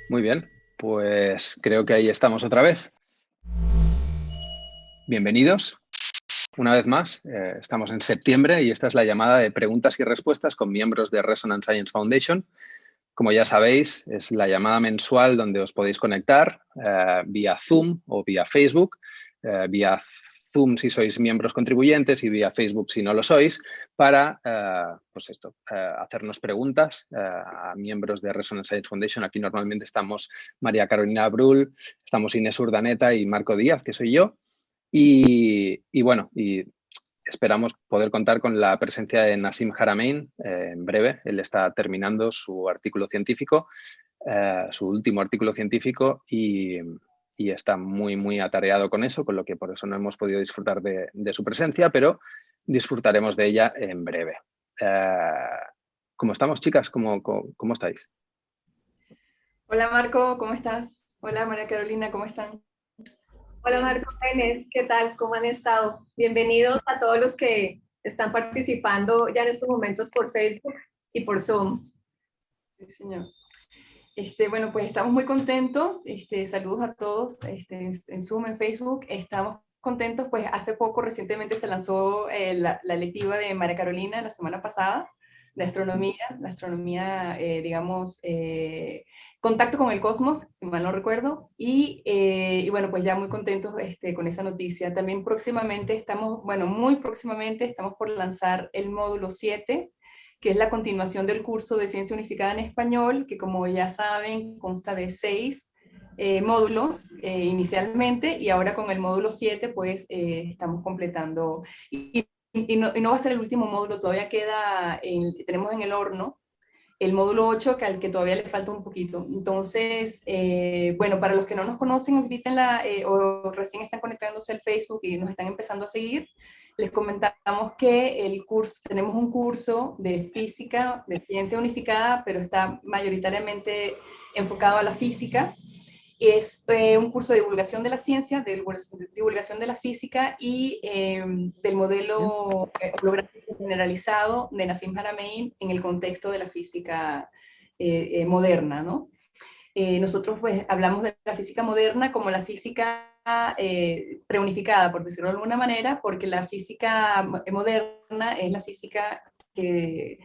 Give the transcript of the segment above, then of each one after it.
Muy bien, pues creo que ahí estamos otra vez. Bienvenidos. Una vez más, estamos en septiembre y esta es la llamada de preguntas y respuestas con miembros de Resonance Science Foundation. Como ya sabéis, es la llamada mensual donde os podéis conectar vía Zoom o vía Facebook, vía Zoom si sois miembros contribuyentes y vía Facebook si no lo sois, para hacernos preguntas a miembros de Resonance Science Foundation. Aquí normalmente estamos María Carolina Brull, estamos Inés Urdaneta y Marco Díaz, que soy yo. Y esperamos poder contar con la presencia de Nassim Haramein en breve. Él está terminando su artículo científico, su último artículo científico y está muy atareado con eso, con lo que por eso no hemos podido disfrutar de su presencia, pero disfrutaremos de ella en breve. ¿Cómo estamos, chicas? ¿Cómo estáis? Hola Marco, ¿cómo estás? Hola María Carolina, ¿cómo están? Hola Marco, Inés, ¿qué tal? ¿Cómo han estado? Bienvenidos a todos los que están participando ya en estos momentos por Facebook y por Zoom. Sí, señor. Bueno, pues estamos muy contentos. Saludos a todos en Zoom, en Facebook. Estamos contentos, pues hace poco, recientemente se lanzó la lectiva de María Carolina la semana pasada, de astronomía, digamos, contacto con el cosmos, si mal no recuerdo, y bueno, pues ya muy contentos con esa noticia. También próximamente estamos, bueno, muy próximamente estamos por lanzar el módulo 7, que es la continuación del curso de Ciencia Unificada en Español, que como ya saben consta de 6 módulos inicialmente, y ahora con el módulo 7 pues estamos completando, y no va a ser el último módulo, todavía tenemos en el horno el módulo 8, al que todavía le falta un poquito. Entonces, bueno, para los que no nos conocen ahorita o recién están conectándose al Facebook y nos están empezando a seguir, les comentamos que tenemos un curso de física, de ciencia unificada, pero está mayoritariamente enfocado a la física. Es un curso de divulgación de la ciencia, de divulgación de la física y del modelo holográfico generalizado de Nassim Haramein en el contexto de la física moderna, ¿no? Nosotros pues hablamos de la física moderna como la física preunificada, por decirlo de alguna manera, porque la física moderna es la física que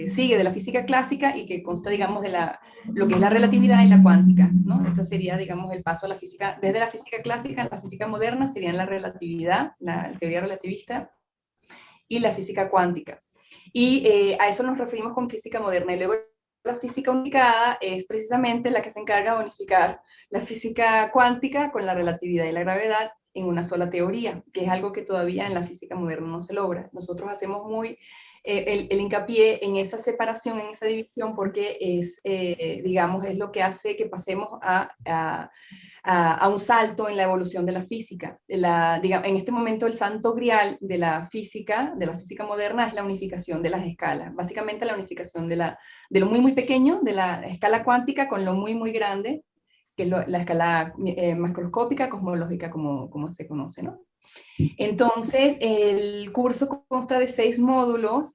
sigue de la física clásica y que consta, digamos, de lo que es la relatividad y la cuántica, ¿no? Ese sería, digamos, el paso a la física, desde la física clásica a la física moderna serían la relatividad, la teoría relativista y la física cuántica. Y a eso nos referimos con física moderna. Y luego la física unificada es precisamente la que se encarga de unificar la física cuántica con la relatividad y la gravedad en una sola teoría, que es algo que todavía en la física moderna no se logra. Nosotros hacemos muy el hincapié en esa separación, en esa división, porque es, digamos, es lo que hace que pasemos a un salto en la evolución de la física. En este momento el santo grial de la física moderna, es la unificación de las escalas. Básicamente la unificación de lo muy pequeño, de la escala cuántica, con lo muy grande, que es la escala macroscópica, cosmológica, como se conoce, ¿no? Entonces, el curso consta de 6 módulos,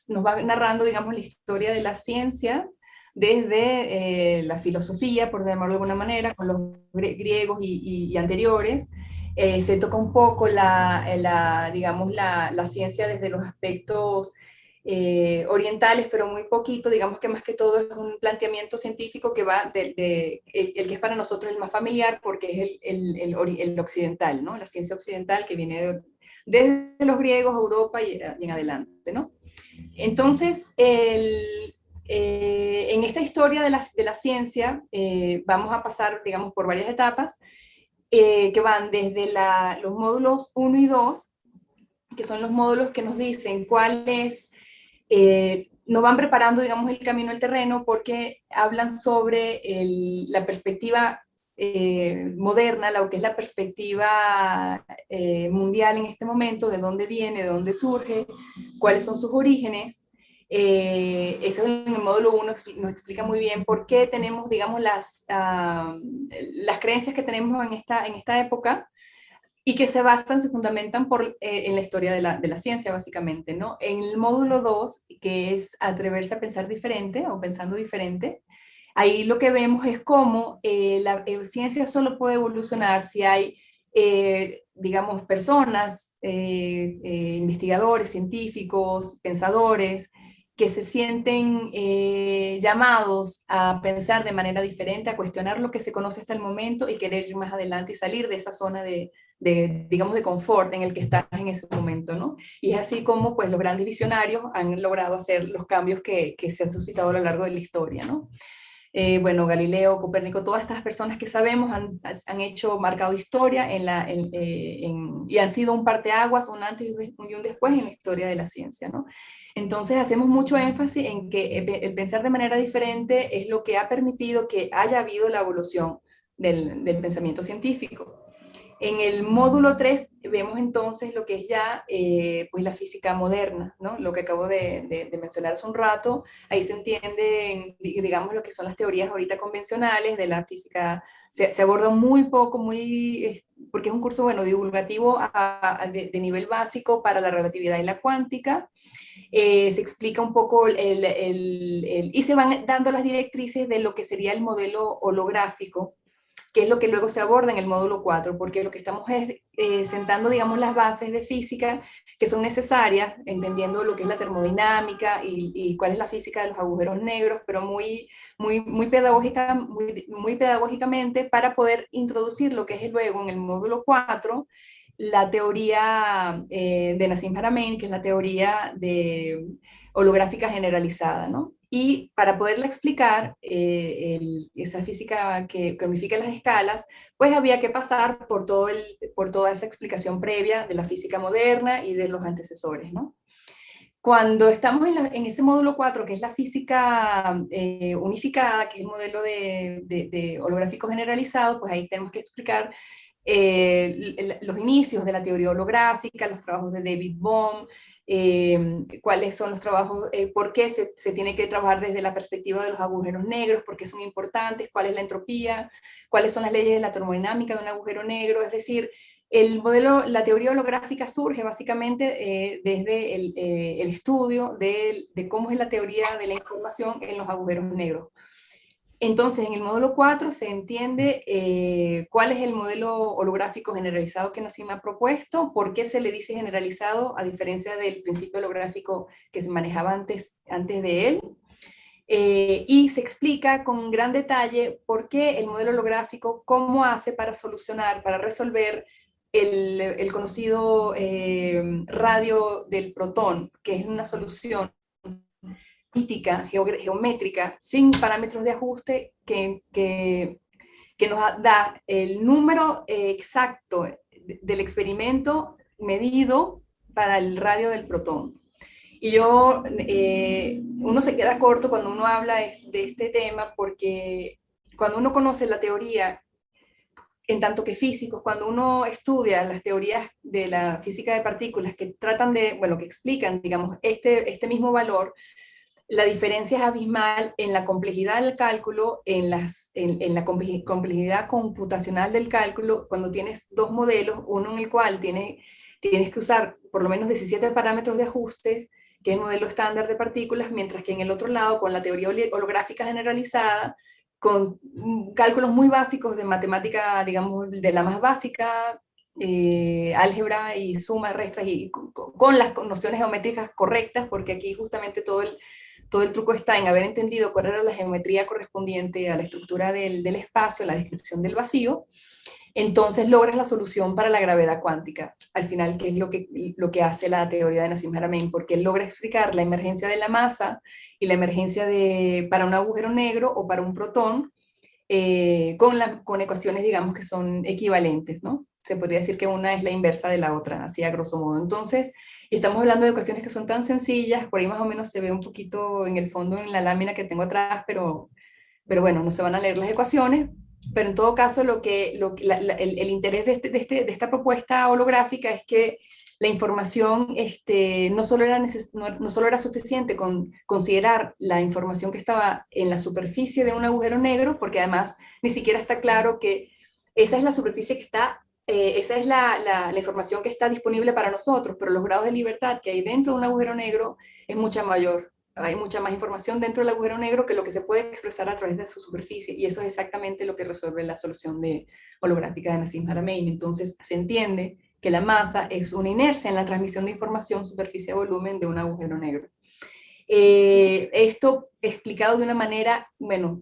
nos va narrando, digamos, la historia de la ciencia, desde la filosofía, por llamarlo de alguna manera, con los griegos y anteriores. Se toca un poco digamos, la ciencia desde los aspectos orientales, pero muy poquito, digamos que más que todo es un planteamiento científico que va el que es para nosotros el más familiar, porque es el occidental, ¿no? La ciencia occidental que viene desde los griegos a Europa y en adelante, ¿no? Entonces, en esta historia de la ciencia vamos a pasar, digamos, por varias etapas que van desde los módulos 1 y 2, que son los módulos que nos dicen cuál es, nos van preparando, digamos, el camino al terreno, porque hablan sobre la perspectiva moderna, lo que es la perspectiva mundial en este momento, de dónde viene, de dónde surge, cuáles son sus orígenes. Eso en el módulo 1 nos explica muy bien por qué tenemos, digamos, las creencias que tenemos en esta época, y que se fundamentan en la historia de la ciencia, básicamente, ¿no? En el módulo 2, que es atreverse a pensar diferente o pensando diferente, ahí lo que vemos es cómo la ciencia solo puede evolucionar si hay, digamos, personas, investigadores, científicos, pensadores, que se sienten llamados a pensar de manera diferente, a cuestionar lo que se conoce hasta el momento y querer ir más adelante y salir de esa zona digamos, de confort en el que estás en ese momento, ¿no? Y es así como, pues, los grandes visionarios han logrado hacer los cambios que se han suscitado a lo largo de la historia, ¿no? Bueno, Galileo, Copérnico, todas estas personas que sabemos han marcado historia y han sido un parteaguas, un antes y un después en la historia de la ciencia, ¿no? Entonces hacemos mucho énfasis en que el pensar de manera diferente es lo que ha permitido que haya habido la evolución del pensamiento científico. En el módulo 3 vemos entonces lo que es ya pues la física moderna, ¿no? Lo que acabo de mencionar hace un rato. Ahí se entiende, digamos, lo que son las teorías ahorita convencionales de la física. Se aborda muy poco, porque es un curso, bueno, divulgativo de nivel básico para la relatividad y la cuántica. Se explica un poco y se van dando las directrices de lo que sería el modelo holográfico, que es lo que luego se aborda en el módulo 4, porque lo que estamos es sentando, digamos, las bases de física que son necesarias, entendiendo lo que es la termodinámica y cuál es la física de los agujeros negros, pero muy pedagógicamente para poder introducir lo que es luego en el módulo 4, la teoría de Nassim Haramein, que es la teoría de holográfica generalizada, ¿no? Y para poderla explicar, esa física que unifica las escalas, pues había que pasar por toda esa explicación previa de la física moderna y de los antecesores, ¿no? Cuando estamos en ese módulo 4, que es la física unificada, que es el modelo de holográfico generalizado, pues ahí tenemos que explicar los inicios de la teoría holográfica, los trabajos de David Bohm, cuáles son los trabajos, por qué se tiene que trabajar desde la perspectiva de los agujeros negros, por qué son importantes, cuál es la entropía, cuáles son las leyes de la termodinámica de un agujero negro, es decir, la teoría holográfica surge básicamente desde el estudio de cómo es la teoría de la información en los agujeros negros. Entonces, en el módulo 4 se entiende cuál es el modelo holográfico generalizado que Nassim ha propuesto, por qué se le dice generalizado a diferencia del principio holográfico que se manejaba antes de él, y se explica con gran detalle por qué el modelo holográfico, cómo hace para solucionar, para resolver el conocido radio del protón, que es una solución analítica, geométrica, sin parámetros de ajuste, que nos da el número exacto del experimento medido para el radio del protón. Y uno se queda corto cuando uno habla de este tema, porque cuando uno conoce la teoría, en tanto que físicos, cuando uno estudia las teorías de la física de partículas que que explican, digamos, este mismo valor, la diferencia es abismal en la complejidad del cálculo, en la complejidad computacional del cálculo, cuando tienes dos modelos, uno en el cual tienes que usar por lo menos 17 parámetros de ajustes, que es el modelo estándar de partículas, mientras que en el otro lado, con la teoría holográfica generalizada, con cálculos muy básicos de matemática, digamos, de la más básica, álgebra y suma, restas, y con las nociones geométricas correctas, porque aquí justamente todo el truco está en haber entendido cuál era la geometría correspondiente a la estructura del espacio, la descripción del vacío. Entonces logras la solución para la gravedad cuántica, al final, que es lo que hace la teoría de Nassim Haramein, porque él logra explicar la emergencia de la masa y la emergencia para un agujero negro o para un protón con ecuaciones, digamos, que son equivalentes, ¿no? Se podría decir que una es la inversa de la otra, así a grosso modo. Entonces, estamos hablando de ecuaciones que son tan sencillas, por ahí más o menos se ve un poquito en el fondo en la lámina que tengo atrás, pero bueno, no se van a leer las ecuaciones, pero en todo caso el interés de esta propuesta holográfica es que la información no solo era suficiente con considerar la información que estaba en la superficie de un agujero negro, porque además ni siquiera está claro que esa es la superficie que está esa es la información que está disponible para nosotros, pero los grados de libertad que hay dentro de un agujero negro es mucha mayor. Hay mucha más información dentro del agujero negro que lo que se puede expresar a través de su superficie, y eso es exactamente lo que resuelve la solución holográfica de Nassim Haramein. Entonces se entiende que la masa es una inercia en la transmisión de información superficie-volumen de un agujero negro. Esto explicado de una manera, bueno,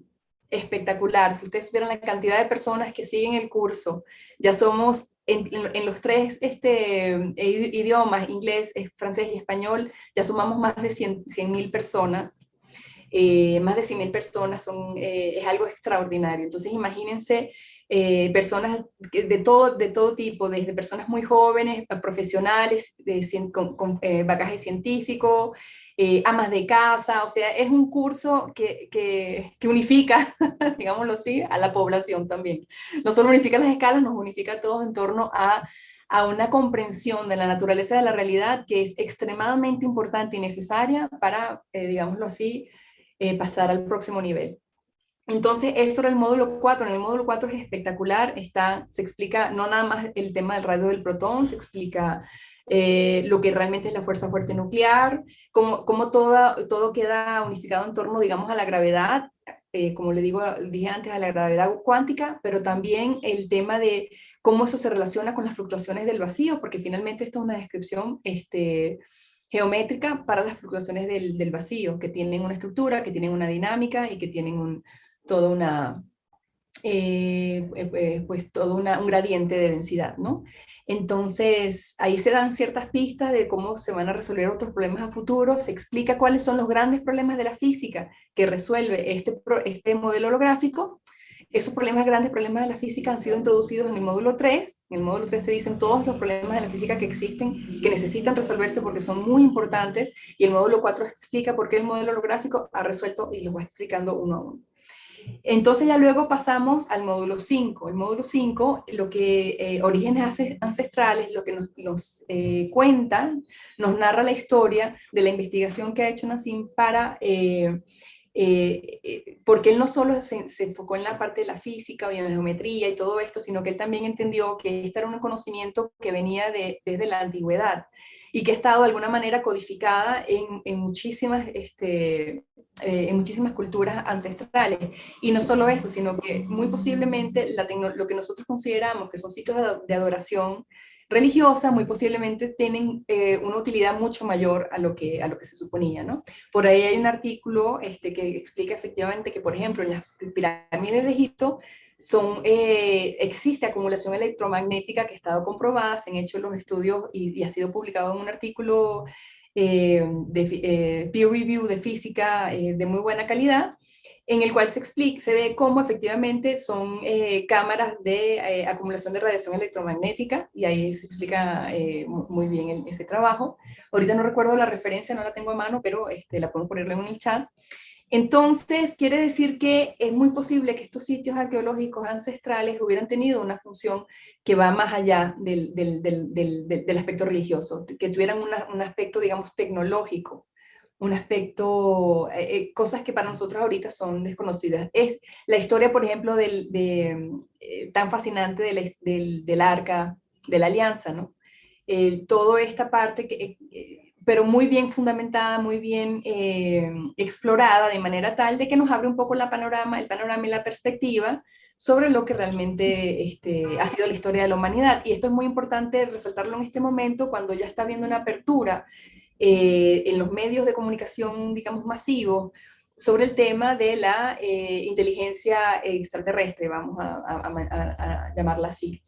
espectacular. Si ustedes supieran la cantidad de personas que siguen el curso, ya somos en los tres idiomas, inglés, francés y español, ya sumamos más de 100.000 personas. Más de 100.000 personas es algo extraordinario. Entonces imagínense personas de todo tipo, desde personas muy jóvenes, profesionales, con bagaje científico, amas de casa. O sea, es un curso que unifica, digámoslo así, a la población también. No solo unifica las escalas, nos unifica a todos en torno a una comprensión de la naturaleza de la realidad que es extremadamente importante y necesaria para, digámoslo así, pasar al próximo nivel. Entonces, eso era el módulo 4. En el módulo 4 es espectacular. Se explica no nada más el tema del radio del protón, se explica lo que realmente es la fuerza fuerte nuclear, cómo todo queda unificado en torno, digamos, a la gravedad, como dije antes, a la gravedad cuántica, pero también el tema de cómo eso se relaciona con las fluctuaciones del vacío, porque finalmente esto es una descripción geométrica para las fluctuaciones del vacío, que tienen una estructura, que tienen una dinámica y que tienen toda una, pues todo un gradiente de densidad, ¿no? Entonces, ahí se dan ciertas pistas de cómo se van a resolver otros problemas a futuro, se explica cuáles son los grandes problemas de la física que resuelve este modelo holográfico. Esos grandes problemas de la física han sido introducidos en el módulo 3. En el módulo 3 se dicen todos los problemas de la física que existen, que necesitan resolverse porque son muy importantes, y el módulo 4 explica por qué el modelo holográfico ha resuelto, y lo va explicando uno a uno. Entonces ya luego pasamos al módulo 5. El módulo 5, lo que Orígenes Ancestrales, lo que nos cuenta, nos narra la historia de la investigación que ha hecho Nassim para, porque él no solo se enfocó en la parte de la física y en la geometría y todo esto, sino que él también entendió que este era un conocimiento que venía desde la antigüedad y que ha estado de alguna manera codificada en muchísimas culturas ancestrales. Y no solo eso, sino que muy posiblemente lo que nosotros consideramos que son sitios de adoración religiosa, muy posiblemente tienen una utilidad mucho mayor a lo que se suponía, ¿no? Por ahí hay un artículo que explica efectivamente que, por ejemplo, en las pirámides de Egipto existe acumulación electromagnética que ha estado comprobada, se han hecho los estudios y ha sido publicado en un artículo peer review de física de muy buena calidad, en el cual se ve cómo efectivamente son cámaras de acumulación de radiación electromagnética, y ahí se explica muy bien ese trabajo. Ahorita no recuerdo la referencia, no la tengo a mano, pero la puedo ponerle en el chat. Entonces, quiere decir que es muy posible que estos sitios arqueológicos ancestrales hubieran tenido una función que va más allá del aspecto religioso, que tuvieran un aspecto, digamos, tecnológico, un aspecto, cosas que para nosotros ahorita son desconocidas. Es la historia, por ejemplo, tan fascinante del arca de la alianza, ¿no? Toda esta parte pero muy bien fundamentada, muy bien explorada, de manera tal de que nos abre un poco el panorama y la perspectiva sobre lo que realmente ha sido la historia de la humanidad. Y esto es muy importante resaltarlo en este momento, cuando ya está habiendo una apertura en los medios de comunicación, digamos, masivos, sobre el tema de la inteligencia extraterrestre, vamos a llamarla así.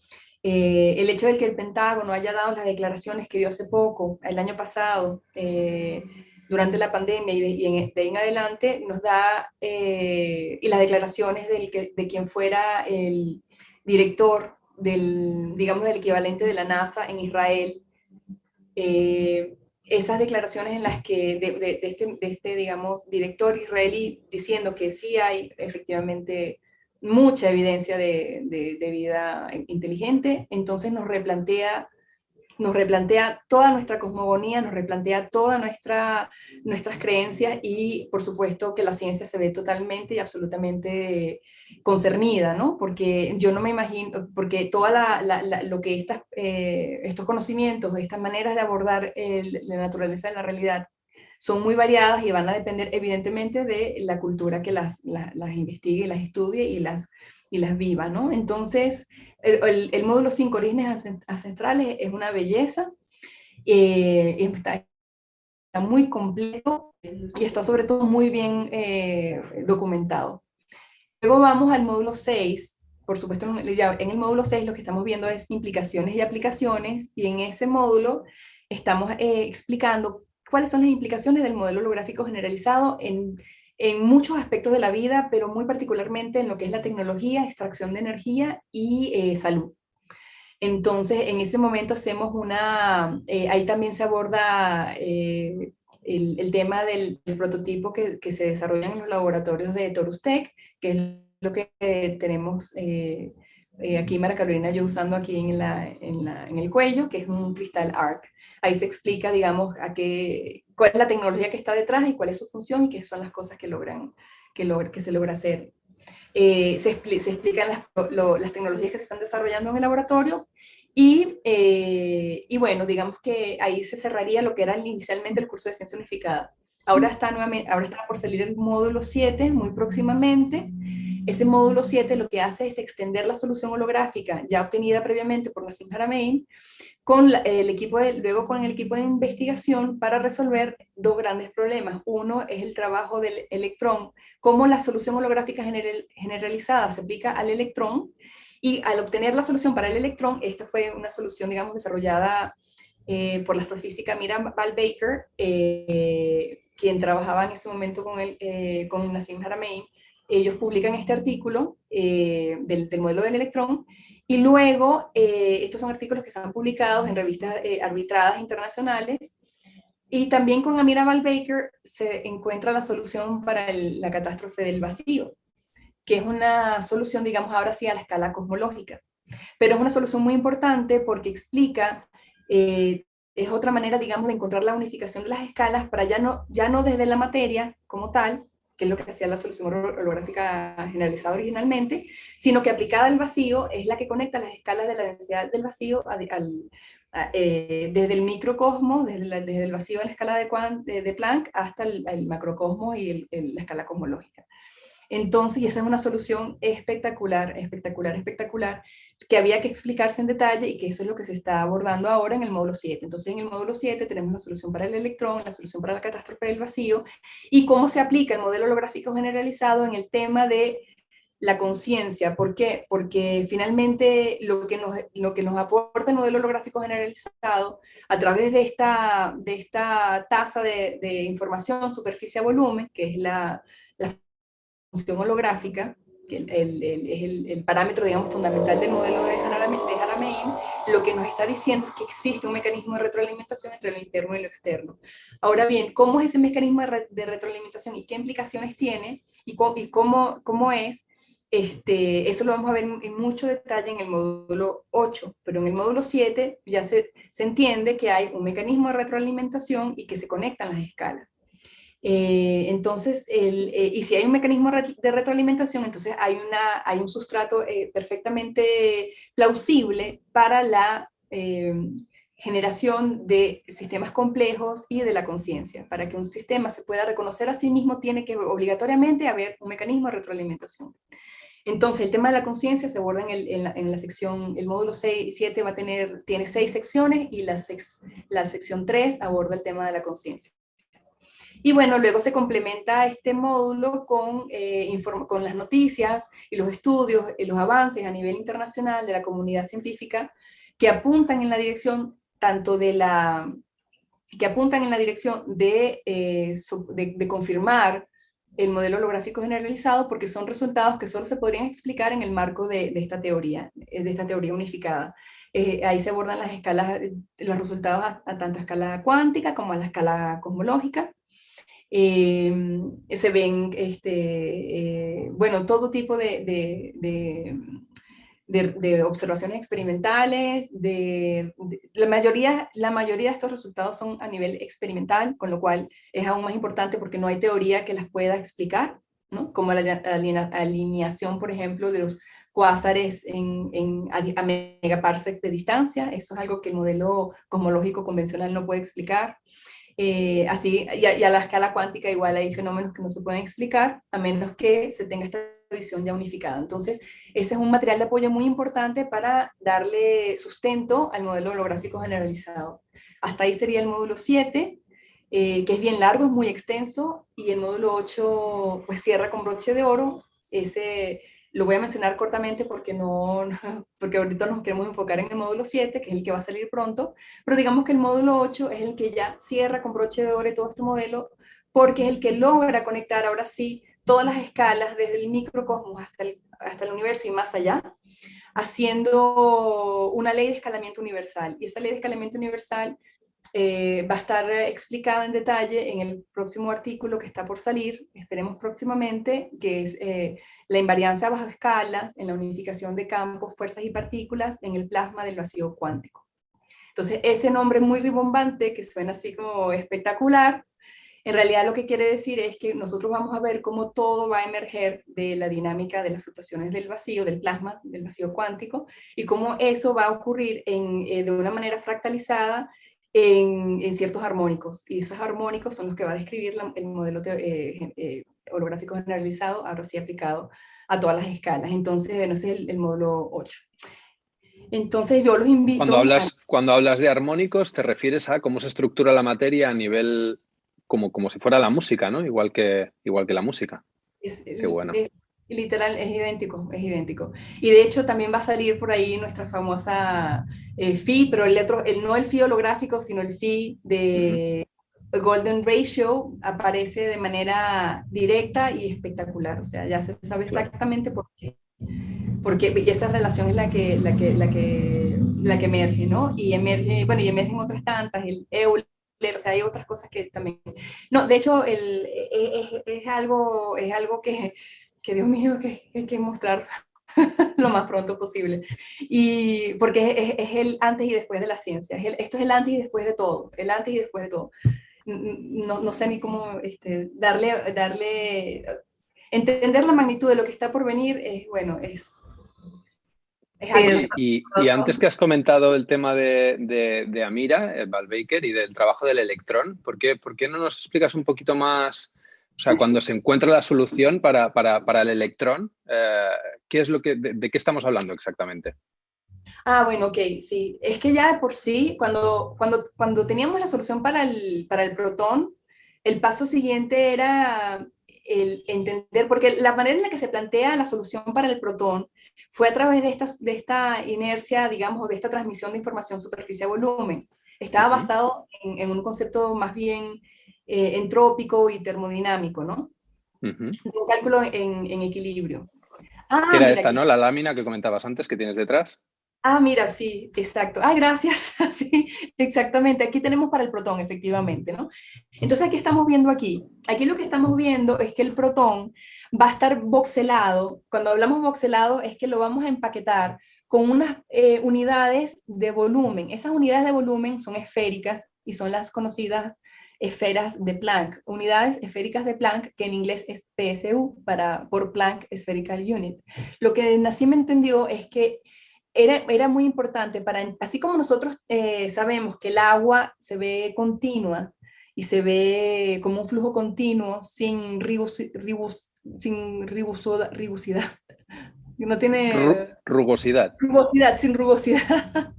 El hecho de que el Pentágono haya dado las declaraciones que dio hace poco, el año pasado, durante la pandemia de ahí en adelante, nos da, y las declaraciones de quien fuera el director digamos, del equivalente de la NASA en Israel, esas declaraciones en las que de este, digamos, director israelí diciendo que sí hay efectivamente mucha evidencia de vida inteligente, entonces nos replantea nos replantea toda nuestra cosmogonía, nos replantea todas nuestras creencias y por supuesto que la ciencia se ve totalmente y absolutamente concernida, ¿no? Porque yo no me imagino, porque toda lo que estos conocimientos, estas maneras de abordar la naturaleza de la realidad son muy variadas y van a depender evidentemente de la cultura que las investigue, las estudie y las viva, ¿no? Entonces, el módulo 5, Orígenes Ancestrales, es una belleza, está muy completo y está sobre todo muy bien documentado. Luego vamos al módulo 6. Por supuesto, en el módulo 6 lo que estamos viendo es implicaciones y aplicaciones, y en ese módulo estamos explicando cuáles son las implicaciones del modelo holográfico generalizado en muchos aspectos de la vida, pero muy particularmente en lo que es la tecnología, extracción de energía y salud. Entonces, en ese momento hacemos ahí también se aborda el tema del prototipo que se desarrolla en los laboratorios de Torus Tech, que es lo que tenemos aquí Mara Carolina yo usando aquí en el cuello, que es un cristal ARC. Ahí se explica, digamos, cuál es la tecnología que está detrás y cuál es su función y qué son las cosas que se logra hacer. Se explican las tecnologías que se están desarrollando en el laboratorio y bueno, digamos que ahí se cerraría lo que era inicialmente el curso de Ciencia Unificada. Ahora está por salir el módulo 7 muy próximamente. Ese módulo 7 lo que hace es extender la solución holográfica ya obtenida previamente por Nassim Haramein luego con el equipo de investigación para resolver dos grandes problemas. Uno es el trabajo del electrón, cómo la solución holográfica generalizada se aplica al electrón, y al obtener la solución para el electrón, esta fue una solución, digamos, desarrollada por la astrofísica Miriam Baker, quien trabajaba en ese momento con Nassim Haramein. Ellos publican este artículo del modelo del electrón, y luego, estos son artículos que se han publicado en revistas arbitradas internacionales, y también con Amira Baker se encuentra la solución para la catástrofe del vacío, que es una solución, digamos, ahora sí a la escala cosmológica. Pero es una solución muy importante porque explica, es otra manera, digamos, de encontrar la unificación de las escalas para ya no desde la materia como tal, que es lo que hacía la solución holográfica generalizada originalmente, sino que aplicada al vacío es la que conecta las escalas de la densidad del vacío desde el microcosmos, desde el vacío de la escala de Planck hasta el macrocosmos y la escala cosmológica. Entonces, y esa es una solución espectacular, espectacular, espectacular, que había que explicarse en detalle y que eso es lo que se está abordando ahora en el módulo 7. Entonces, en el módulo 7 tenemos la solución para el electrón, la solución para la catástrofe del vacío y cómo se aplica el modelo holográfico generalizado en el tema de la conciencia. ¿Por qué? Porque finalmente lo que nos aporta el modelo holográfico generalizado a través de esta tasa de información superficie a volumen, que es la función holográfica, que es el parámetro, digamos, fundamental del modelo de Haramein, lo que nos está diciendo es que existe un mecanismo de retroalimentación entre lo interno y lo externo. Ahora bien, ¿cómo es ese mecanismo de retroalimentación y qué implicaciones tiene y cómo es? Eso lo vamos a ver en mucho detalle en el módulo 8, pero en el módulo 7 ya se entiende que hay un mecanismo de retroalimentación y que se conectan las escalas. Entonces, y si hay un mecanismo de retroalimentación, entonces hay un sustrato perfectamente plausible para la generación de sistemas complejos y de la conciencia. Para que un sistema se pueda reconocer a sí mismo, tiene que obligatoriamente haber un mecanismo de retroalimentación. Entonces, el tema de la conciencia se aborda en la sección, el módulo 7 tiene 6 secciones, y la sección 3 aborda el tema de la conciencia. Y bueno, luego se complementa este módulo con las noticias y los estudios y los avances a nivel internacional de la comunidad científica que apuntan en la dirección de confirmar el modelo holográfico generalizado, porque son resultados que solo se podrían explicar en el marco de esta teoría unificada. Ahí se abordan las escalas, los resultados a tanto a escala cuántica como a la escala cosmológica. Se ven, bueno, todo tipo de observaciones experimentales, la mayoría de estos resultados son a nivel experimental, con lo cual es aún más importante porque no hay teoría que las pueda explicar, ¿no? Como la alineación, por ejemplo, de los cuásares a megaparsecs de distancia. Eso es algo que el modelo cosmológico convencional no puede explicar. Así, y a la escala cuántica igual hay fenómenos que no se pueden explicar, a menos que se tenga esta visión ya unificada. Entonces, ese es un material de apoyo muy importante para darle sustento al modelo holográfico generalizado. Hasta ahí sería el módulo 7, que es bien largo, es muy extenso, y el módulo 8 pues cierra con broche de oro. Ese lo voy a mencionar cortamente porque, porque ahorita nos queremos enfocar en el módulo 7, que es el que va a salir pronto, pero digamos que el módulo 8 es el que ya cierra con broche de oro todo este modelo, porque es el que logra conectar ahora sí todas las escalas, desde el microcosmos hasta el universo y más allá, haciendo una ley de escalamiento universal. Y esa ley de escalamiento universal va a estar explicada en detalle en el próximo artículo que está por salir, esperemos próximamente, que es la invariancia a bajas escalas en la unificación de campos, fuerzas y partículas en el plasma del vacío cuántico. Entonces, ese nombre muy ribombante, que suena así como espectacular, en realidad lo que quiere decir es que nosotros vamos a ver cómo todo va a emerger de la dinámica de las fluctuaciones del vacío, del plasma, del vacío cuántico, y cómo eso va a ocurrir de una manera fractalizada en ciertos armónicos. Y esos armónicos son los que va a describir el modelo holográfico generalizado, ahora sí aplicado a todas las escalas. Entonces, bueno, ese es el módulo 8. Entonces yo los invito... Cuando hablas de armónicos, te refieres a cómo se estructura la materia a nivel... Como si fuera la música, ¿no? Igual que la música. Qué bueno. Literal, es idéntico, es idéntico. Y de hecho también va a salir por ahí nuestra famosa phi, pero no el phi holográfico, sino el phi de Golden Ratio aparece de manera directa y espectacular. O sea, ya se sabe exactamente por qué. Y esa relación es la que emerge, ¿no? Y emergen otras tantas, el Euler, o sea, hay otras cosas que también... No, de hecho, es algo que Dios mío, que hay que mostrar lo más pronto posible. Y porque es el antes y después de la ciencia. Esto es el antes y después de todo. El antes y después de todo. No sé ni cómo entender la magnitud de lo que está por venir es algo. Y antes que has comentado el tema de Amira, Val Baker, y del trabajo del electrón, ¿por qué no nos explicas un poquito más? O sea, cuando se encuentra la solución para el electrón, ¿qué es de qué estamos hablando exactamente? Bueno, ok, sí. Es que ya de por sí, cuando teníamos la solución para el protón, el paso siguiente era el entender, porque la manera en la que se plantea la solución para el protón fue a través de esta inercia, digamos, de esta transmisión de información superficie a volumen. Estaba basado en un concepto más bien entrópico y termodinámico, ¿no? Un cálculo en equilibrio. Que era esta, ¿no? La lámina que comentabas antes que tienes detrás. Mira, sí, exacto. Gracias. Sí, exactamente. Aquí tenemos para el protón, efectivamente, ¿no? Entonces, ¿qué estamos viendo aquí? Aquí lo que estamos viendo es que el protón va a estar voxelado. Cuando hablamos voxelado es que lo vamos a empaquetar con unas unidades de volumen. Esas unidades de volumen son esféricas y son las conocidas esferas de Planck. Unidades esféricas de Planck, que en inglés es PSU, por Planck Spherical Unit. Lo que Nassim entendió es que era muy importante así como nosotros sabemos que el agua se ve continua y se ve como un flujo continuo sin rugosidad, no tiene rugosidad, sin rugosidad,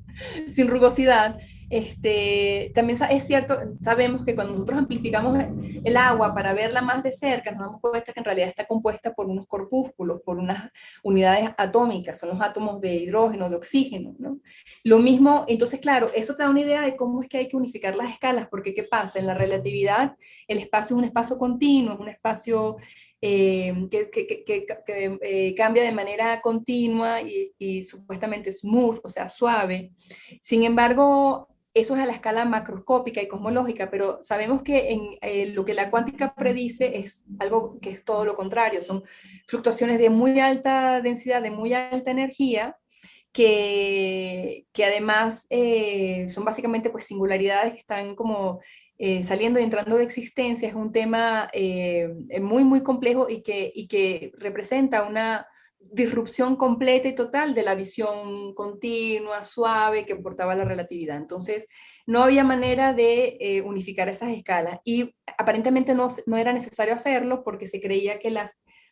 sin rugosidad. También es cierto, sabemos que cuando nosotros amplificamos el agua para verla más de cerca, nos damos cuenta que en realidad está compuesta por unos corpúsculos, por unas unidades atómicas, son los átomos de hidrógeno, de oxígeno, ¿no? Lo mismo, entonces claro, eso te da una idea de cómo es que hay que unificar las escalas, porque ¿qué pasa? En la relatividad, el espacio es un espacio continuo, es un espacio que cambia de manera continua y supuestamente smooth, o sea, suave. Sin embargo, eso es a la escala macroscópica y cosmológica, pero sabemos que lo que la cuántica predice es algo que es todo lo contrario, son fluctuaciones de muy alta densidad, de muy alta energía, que además son básicamente pues singularidades que están como saliendo y entrando de existencia. Es un tema muy, muy complejo y que representa una disrupción completa y total de la visión continua, suave que portaba la relatividad. Entonces, no había manera de unificar esas escalas y aparentemente no era necesario hacerlo porque se creía que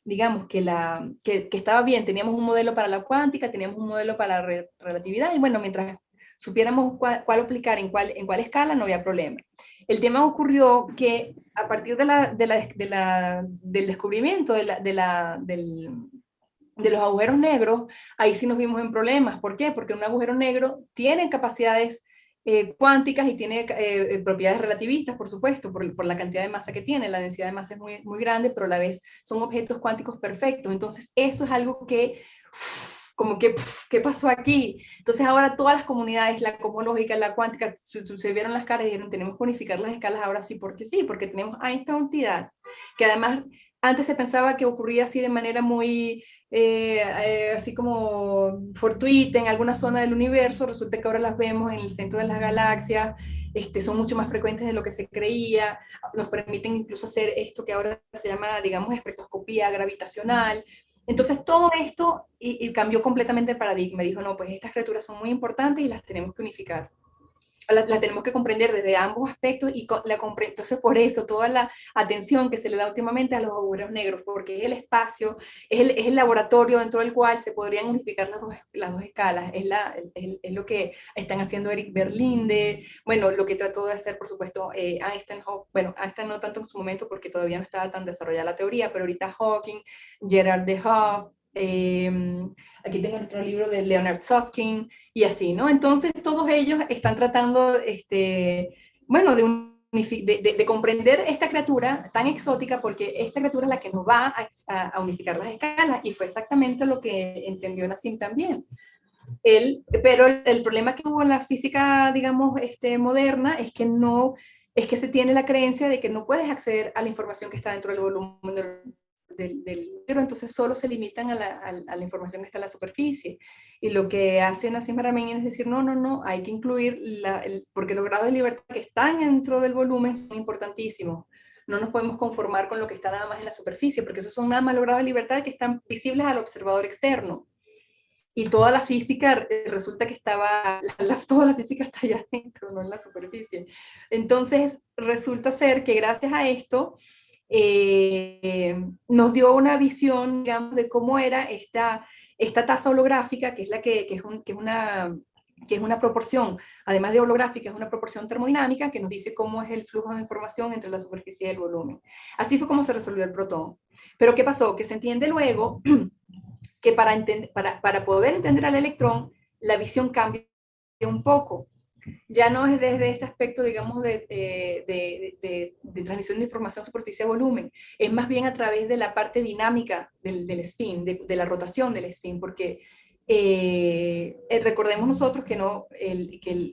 digamos, que estaba bien, teníamos un modelo para la cuántica, teníamos un modelo para la relatividad y bueno, mientras supiéramos cuál aplicar en cuál escala, no había problema. El tema ocurrió que a partir del descubrimiento de los agujeros negros, ahí sí nos vimos en problemas. ¿Por qué? Porque un agujero negro tiene capacidades cuánticas y tiene propiedades relativistas, por supuesto, por la cantidad de masa que tiene. La densidad de masa es muy, muy grande, pero a la vez son objetos cuánticos perfectos. Entonces, eso es algo que, como que, ¿qué pasó aquí? Entonces, ahora todas las comunidades, la cosmológica, la cuántica, se vieron las caras y dijeron, tenemos que unificar las escalas ahora sí, porque tenemos a esta entidad, que además antes se pensaba que ocurría así de manera muy así como fortuita en alguna zona del universo. Resulta que ahora las vemos en el centro de las galaxias, son mucho más frecuentes de lo que se creía, nos permiten incluso hacer esto que ahora se llama, digamos, espectroscopía gravitacional. Entonces todo esto y cambió completamente el paradigma. Dijo, no, pues estas criaturas son muy importantes y las tenemos que unificar. La tenemos que comprender desde ambos aspectos y entonces por eso toda la atención que se le da últimamente a los agujeros negros, porque es el espacio, es el laboratorio dentro del cual se podrían unificar las dos escalas, es lo que están haciendo Eric Berlinde, bueno, lo que trató de hacer, por supuesto, Einstein, bueno, Einstein no tanto en su momento porque todavía no estaba tan desarrollada la teoría, pero ahorita Hawking, Gerard de Hoof, aquí tengo nuestro libro de Leonard Susskind, y así, ¿no? Entonces todos ellos están tratando, bueno, de comprender esta criatura tan exótica, porque esta criatura es la que nos va a unificar las escalas, y fue exactamente lo que entendió Nassim también. Pero el problema que hubo en la física, digamos, moderna, es que se tiene la creencia de que no puedes acceder a la información que está dentro del volumen del libro, entonces solo se limitan a la información que está en la superficie. Y lo que hace Nassim Haramein es decir, no, hay que incluir, porque los grados de libertad que están dentro del volumen son importantísimos. No nos podemos conformar con lo que está nada más en la superficie, porque esos son nada más los grados de libertad que están visibles al observador externo. Y toda la física resulta que toda la física está allá adentro, no en la superficie. Entonces resulta ser que gracias a esto nos dio una visión, digamos, de cómo era esta tasa holográfica, que es una proporción, además de holográfica, es una proporción termodinámica que nos dice cómo es el flujo de información entre la superficie y el volumen. Así fue como se resolvió el protón. Pero ¿qué pasó? Que se entiende luego que para poder entender al electrón, la visión cambia un poco. Ya no es desde este aspecto, digamos, de transmisión de información superficie a volumen, es más bien a través de la parte dinámica del spin, de la rotación del spin, porque recordemos nosotros que,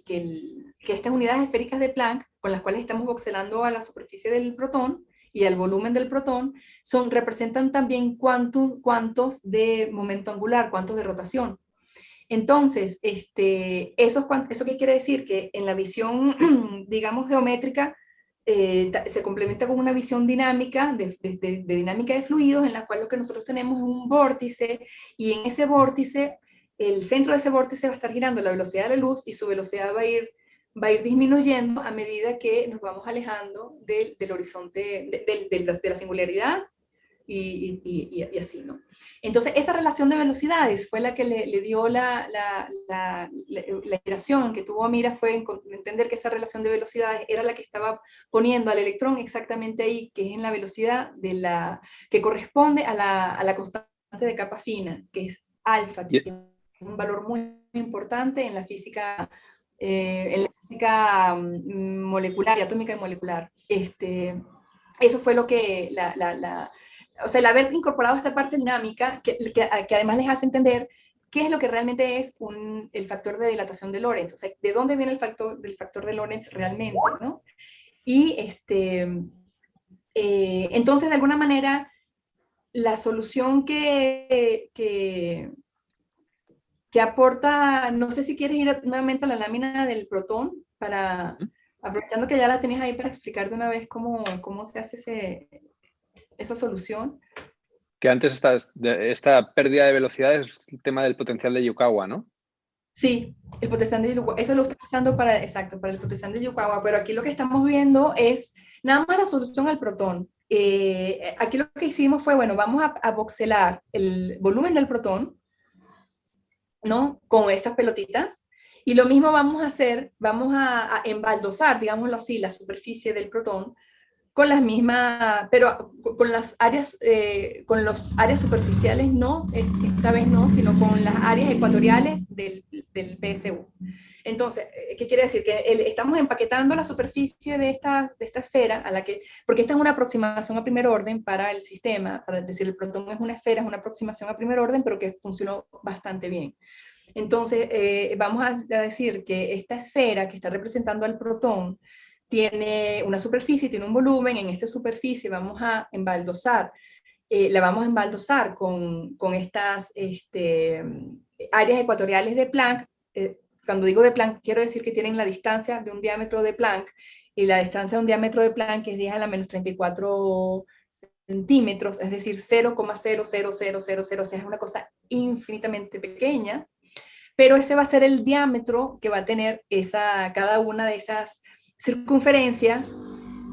que estas unidades esféricas de Planck, con las cuales estamos voxelando a la superficie del protón y al volumen del protón, representan también cuantos de momento angular, cuantos de rotación. Entonces, ¿eso qué quiere decir? Que en la visión, digamos, geométrica, se complementa con una visión dinámica, de dinámica de fluidos, en la cual lo que nosotros tenemos es un vórtice, y en ese vórtice, el centro de ese vórtice va a estar girando a la velocidad de la luz, y su velocidad va a ir disminuyendo a medida que nos vamos alejando del horizonte, de la singularidad, y así, ¿no? Entonces, esa relación de velocidades fue la que le dio la iteración que tuvo Amira, fue entender que esa relación de velocidades era la que estaba poniendo al electrón exactamente ahí, que es en la velocidad que corresponde a la constante de capa fina, que es alfa, que tiene un valor muy importante en la física molecular y atómica y molecular. Eso fue lo que o sea, el haber incorporado esta parte dinámica, que además les hace entender qué es lo que realmente es el factor de dilatación de Lorentz, o sea, de dónde viene el factor de Lorentz realmente, ¿no? Y entonces, de alguna manera, la solución que que aporta, no sé si quieres ir nuevamente a la lámina del protón, para, aprovechando que ya la tenías ahí para explicar de una vez cómo se hace esa solución. Que antes esta pérdida de velocidad es el tema del potencial de Yukawa, ¿no? Sí, el potencial de Yukawa, eso lo estoy usando para, exacto, para el potencial de Yukawa, pero aquí lo que estamos viendo es nada más la solución al protón. Aquí lo que hicimos fue, bueno, vamos a voxelar el volumen del protón, ¿no? Con estas pelotitas, y lo mismo vamos a hacer, vamos a embaldosar, digámoslo así, la superficie del protón con las mismas, pero con las áreas, con los áreas superficiales no, esta vez no, sino con las áreas ecuatoriales del PSU. Entonces, ¿qué quiere decir? Que estamos empaquetando la superficie de esta esfera, a la que, porque esta es una aproximación a primer orden para el sistema, para decir, el protón es una esfera, es una aproximación a primer orden, pero que funcionó bastante bien. Entonces, vamos a decir que esta esfera que está representando al protón tiene una superficie, tiene un volumen. En esta superficie vamos a embaldosar, la vamos a embaldosar con estas áreas ecuatoriales de Planck. Cuando digo de Planck, quiero decir que tienen la distancia de un diámetro de Planck, y la distancia de un diámetro de Planck es 10 a la menos 34 centímetros, es decir, 0,00000, o sea, es una cosa infinitamente pequeña, pero ese va a ser el diámetro que va a tener cada una de esas circunferencias,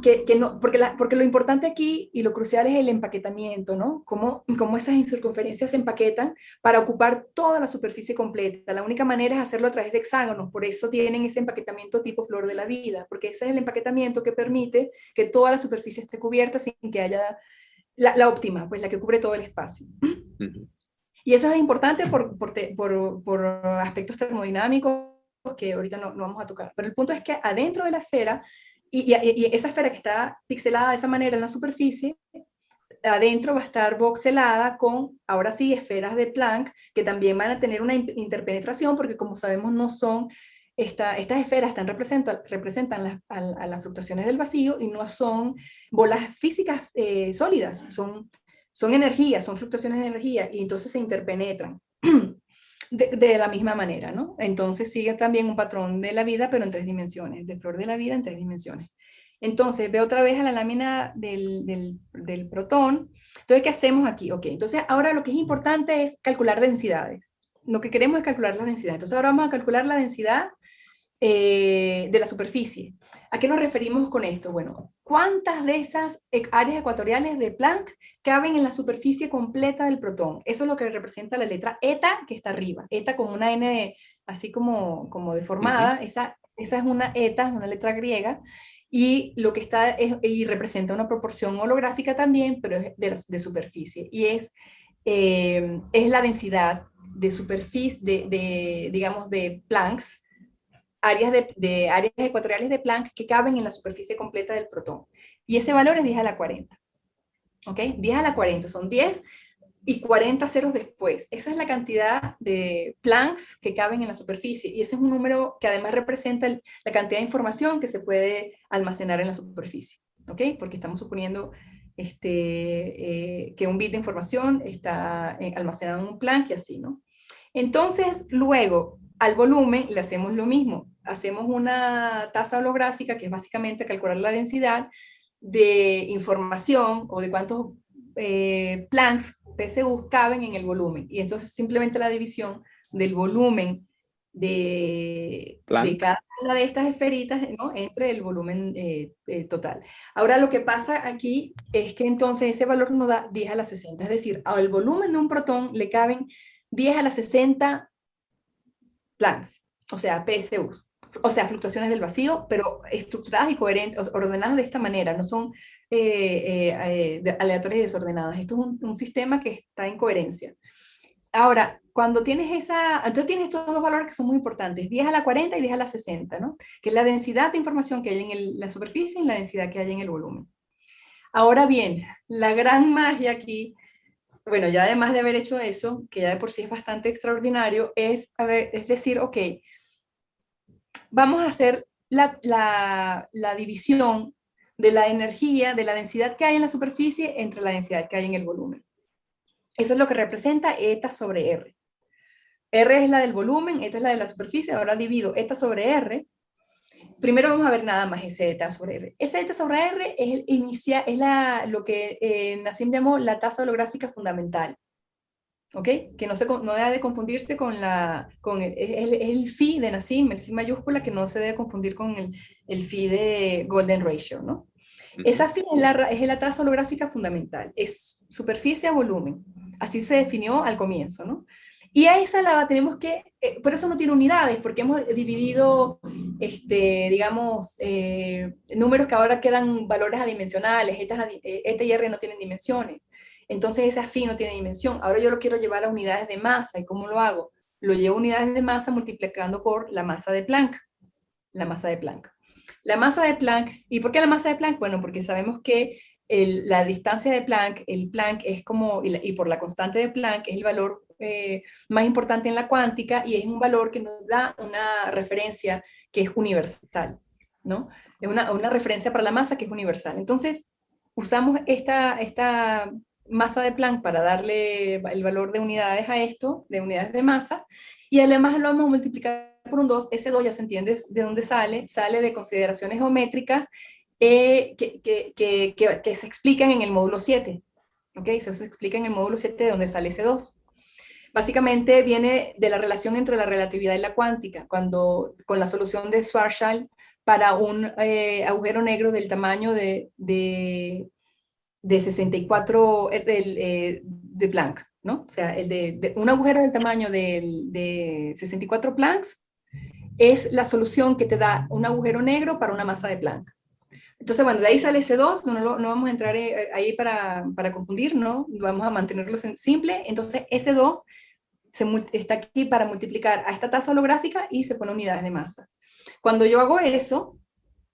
que no, porque lo importante aquí y lo crucial es el empaquetamiento, ¿no? Cómo esas circunferencias se empaquetan para ocupar toda la superficie completa. La única manera es hacerlo a través de hexágonos, por eso tienen ese empaquetamiento tipo flor de la vida, porque ese es el empaquetamiento que permite que toda la superficie esté cubierta sin que haya la óptima, pues la que cubre todo el espacio. Y eso es importante por aspectos termodinámicos que ahorita no vamos a tocar. Pero el punto es que adentro de la esfera, y esa esfera que está pixelada de esa manera en la superficie, adentro va a estar voxelada con, ahora sí, esferas de Planck, que también van a tener una interpenetración, porque como sabemos no son, estas esferas representan a las fluctuaciones del vacío, y no son bolas físicas sólidas, son energía, son fluctuaciones de energía, y entonces se interpenetran de la misma manera, ¿no? Entonces sigue también un patrón de la vida, pero en 3 dimensiones, de flor de la vida en 3 dimensiones. Entonces, ve otra vez a la lámina del protón. Entonces, ¿qué hacemos aquí? Ok, entonces ahora lo que es importante es calcular densidades. Lo que queremos es calcular la densidad. Entonces ahora vamos a calcular la densidad de la superficie. ¿A qué nos referimos con esto? Bueno, ¿cuántas de esas áreas ecuatoriales de Planck caben en la superficie completa del protón? Eso es lo que representa la letra eta, que está arriba. Eta con una N así como deformada. Esa es una eta, una letra griega, y lo que está y representa una proporción holográfica también, pero es de superficie, y es la densidad de superficie, digamos, de Plancks, áreas áreas ecuatoriales de Planck que caben en la superficie completa del protón. Y ese valor es 10 a la 40. ¿Ok? 10 a la 40, son 10 y 40 ceros después. Esa es la cantidad de Plancks que caben en la superficie, y ese es un número que además representa la cantidad de información que se puede almacenar en la superficie. ¿Ok? Porque estamos suponiendo que un bit de información está almacenado en un Planck y así, ¿no? Entonces, luego, al volumen le hacemos lo mismo. Hacemos una tasa holográfica, que es básicamente calcular la densidad de información, o de cuántos Plancks, PSU, caben en el volumen. Y eso es simplemente la división del volumen de cada una de estas esferitas, ¿no?, entre el volumen total. Ahora, lo que pasa aquí es que entonces ese valor nos da 10 a la 60, es decir, al volumen de un protón le caben 10 a la 60 Plancks, o sea, PSUs, o sea, fluctuaciones del vacío, pero estructuradas y coherentes, ordenadas de esta manera, no son aleatorias y desordenadas. Esto es un sistema que está en coherencia. Ahora, cuando tienes entonces tienes estos dos valores que son muy importantes, 10 a la 40 y 10 a la 60, ¿no? Que es la densidad de información que hay en la superficie y la densidad que hay en el volumen. Ahora bien, la gran magia aquí, bueno, ya además de haber hecho eso, que ya de por sí es bastante extraordinario, es decir, ok, vamos a hacer la división de la energía, de la densidad que hay en la superficie entre la densidad que hay en el volumen. Eso es lo que representa eta sobre R. R es la del volumen, esta es la de la superficie, ahora divido eta sobre R. Primero vamos a ver nada más ese eta sobre R. Ese eta sobre R es, lo que Nassim llamó la tasa holográfica fundamental. ¿Ok? Que no debe de confundirse con es el phi de Nassim, el phi mayúscula, que no se debe confundir con el phi de Golden Ratio, ¿no? Esa phi es la tasa holográfica fundamental, es superficie a volumen, así se definió al comienzo, ¿no? Y a esa la tenemos que, por eso no tiene unidades, porque hemos dividido, digamos, números que ahora quedan valores adimensionales, eta y R no tienen dimensiones, entonces esa phi no tiene dimensión. Ahora yo lo quiero llevar a unidades de masa, ¿y cómo lo hago? Lo llevo a unidades de masa multiplicando por la masa de Planck, la masa de Planck. La masa de Planck, ¿y por qué la masa de Planck? Bueno, porque sabemos que la distancia de Planck, el Planck es como, y por la constante de Planck, es el valor más importante en la cuántica y es un valor que nos da una referencia que es universal, ¿no? Es una referencia para la masa que es universal. Entonces, usamos esta masa de Planck para darle el valor de unidades a esto, de unidades de masa, y además lo vamos a multiplicar por un 2, ese 2 ya se entiende de dónde sale de consideraciones geométricas que se explican en el módulo 7, ¿ok? Eso se explica en el módulo 7 de dónde sale ese 2. Básicamente viene de la relación entre la relatividad y la cuántica, con la solución de Schwarzschild para un agujero negro del tamaño de 64, de Planck, ¿no? O sea, un agujero del tamaño de 64 Plancks es la solución que te da un agujero negro para una masa de Planck. Entonces, bueno, de ahí sale ese 2, no vamos a entrar ahí para confundir, ¿no? Vamos a mantenerlo simple. Entonces, ese 2 está aquí para multiplicar a esta tasa holográfica y se pone unidades de masa. Cuando yo hago eso,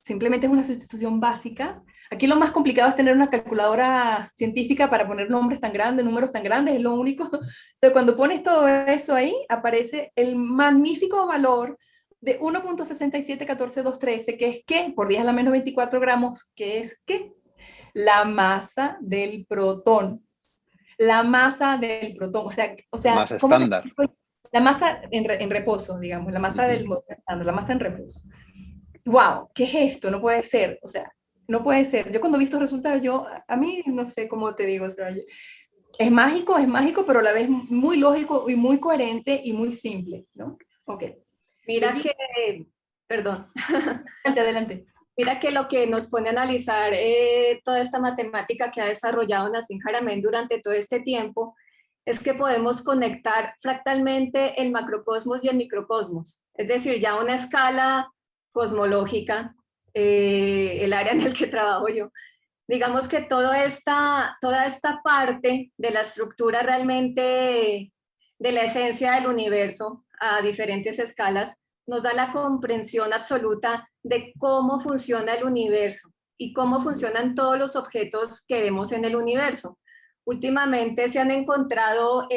simplemente es una sustitución básica. Aquí lo más complicado es tener una calculadora científica para poner nombres tan grandes, números tan grandes, es lo único. Entonces, cuando pones todo eso ahí, aparece el magnífico valor de 1.6714213, que es ¿qué? Por 10 a la menos 24 gramos, que es ¿qué? La masa del protón. La masa del protón, o sea masa estándar. La masa en reposo, digamos, la masa del estándar, la masa en reposo. ¡Wow! ¿Qué es esto? No puede ser, o sea, no puede ser. Yo cuando he visto resultados, a mí no sé cómo te digo, o sea, es mágico, pero a la vez muy lógico y muy coherente y muy simple, ¿no? Ok. Mira que, perdón. Adelante. Mira que lo que nos pone a analizar toda esta matemática que ha desarrollado Nassim Haramein durante todo este tiempo es que podemos conectar fractalmente el macrocosmos y el microcosmos, es decir, ya una escala cosmológica, el área en el que trabajo yo. Digamos que toda esta parte de la estructura realmente de la esencia del universo a diferentes escalas nos da la comprensión absoluta de cómo funciona el universo y cómo funcionan todos los objetos que vemos en el universo. Últimamente se han encontrado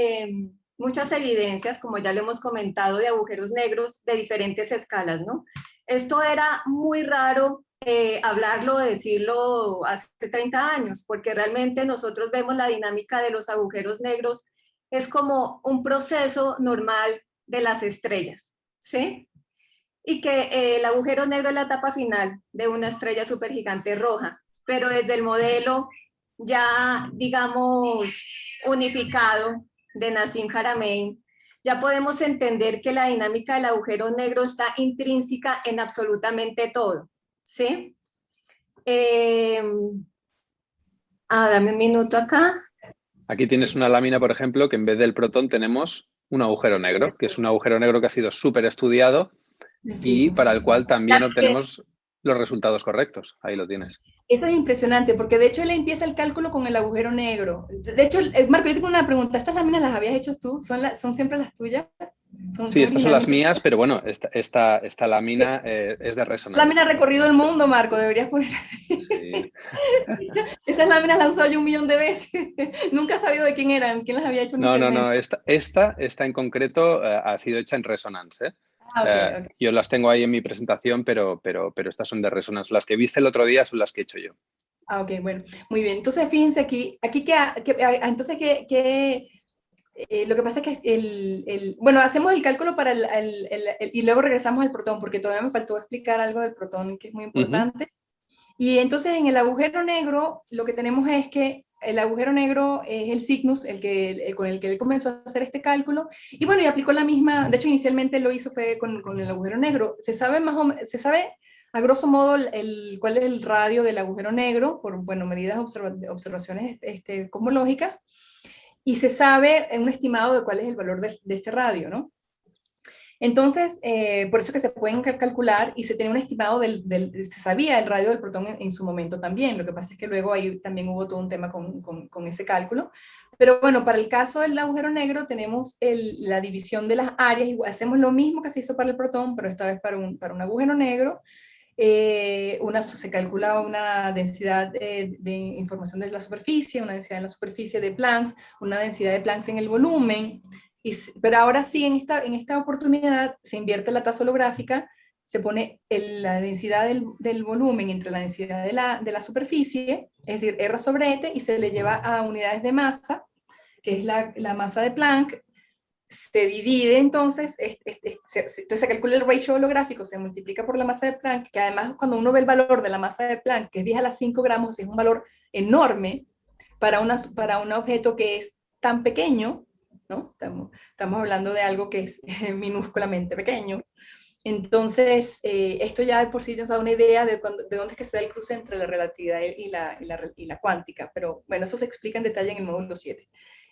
muchas evidencias, como ya lo hemos comentado, de agujeros negros de diferentes escalas, ¿no? Esto era muy raro hablarlo, decirlo hace 30 años, porque realmente nosotros vemos la dinámica de los agujeros negros, es como un proceso normal de las estrellas, ¿sí? Y que el agujero negro es la etapa final de una estrella supergigante roja, pero desde el modelo ya, digamos, unificado de Nassim Haramein, ya podemos entender que la dinámica del agujero negro está intrínseca en absolutamente todo, ¿sí? Dame un minuto acá. Aquí tienes una lámina, por ejemplo, que en vez del protón tenemos un agujero negro, que es un agujero negro que ha sido súper estudiado y para el cual también obtenemos los resultados correctos. Ahí lo tienes. Esto es impresionante, porque de hecho él empieza el cálculo con el agujero negro. De hecho, Marco, yo tengo una pregunta. ¿Estas láminas las habías hecho tú? ¿Son siempre las tuyas? Sí, estas son las mías, pero bueno, esta lámina es de Resonance. Lámina ha recorrido el mundo, Marco, deberías poner. Sí. Esas láminas las he usado yo 1.000.000 de veces. Nunca he sabido de quién eran, quién las había hecho. No. Esta en concreto ha sido hecha en Resonance. Okay. Yo las tengo ahí en mi presentación, pero estas son de Resonance. Las que viste el otro día son las que he hecho yo. Ok, bueno, muy bien. Entonces, fíjense aquí entonces, Lo que pasa es que bueno, hacemos el cálculo para y luego regresamos al protón, porque todavía me faltó explicar algo del protón que es muy importante. Y entonces en el agujero negro lo que tenemos es que el agujero negro es el Cygnus, con el que él comenzó a hacer este cálculo. Y bueno, y aplicó la misma, de hecho inicialmente lo hizo fue con el agujero negro. Se sabe a grosso modo cuál es el radio del agujero negro por, bueno, medidas observaciones cosmológicas. Y se sabe un estimado de cuál es el valor de este radio, ¿no? Entonces, por eso que se pueden calcular y se tiene un estimado se sabía el radio del protón en su momento también. Lo que pasa es que luego ahí también hubo todo un tema con ese cálculo. Pero bueno, para el caso del agujero negro tenemos la división de las áreas. Igual, hacemos lo mismo que se hizo para el protón, pero esta vez para un agujero negro. Se calcula una densidad de información de la superficie, una densidad en la superficie de Planck, una densidad de Planck en el volumen. Pero ahora sí, en esta oportunidad se invierte la tasa holográfica, se pone la densidad del volumen entre la densidad de la superficie, es decir, R sobre ET, y se le lleva a unidades de masa, que es la masa de Planck. Se divide entonces, entonces se calcula el ratio holográfico, se multiplica por la masa de Planck, que además cuando uno ve el valor de la masa de Planck, que es 10 a la 5 gramos, es un valor enorme para un objeto que es tan pequeño, ¿no? Estamos hablando de algo que es minúsculamente pequeño. Entonces, esto ya de por sí nos da una idea de dónde es que se da el cruce entre la relatividad y la cuántica, pero bueno, eso se explica en detalle en el módulo 7.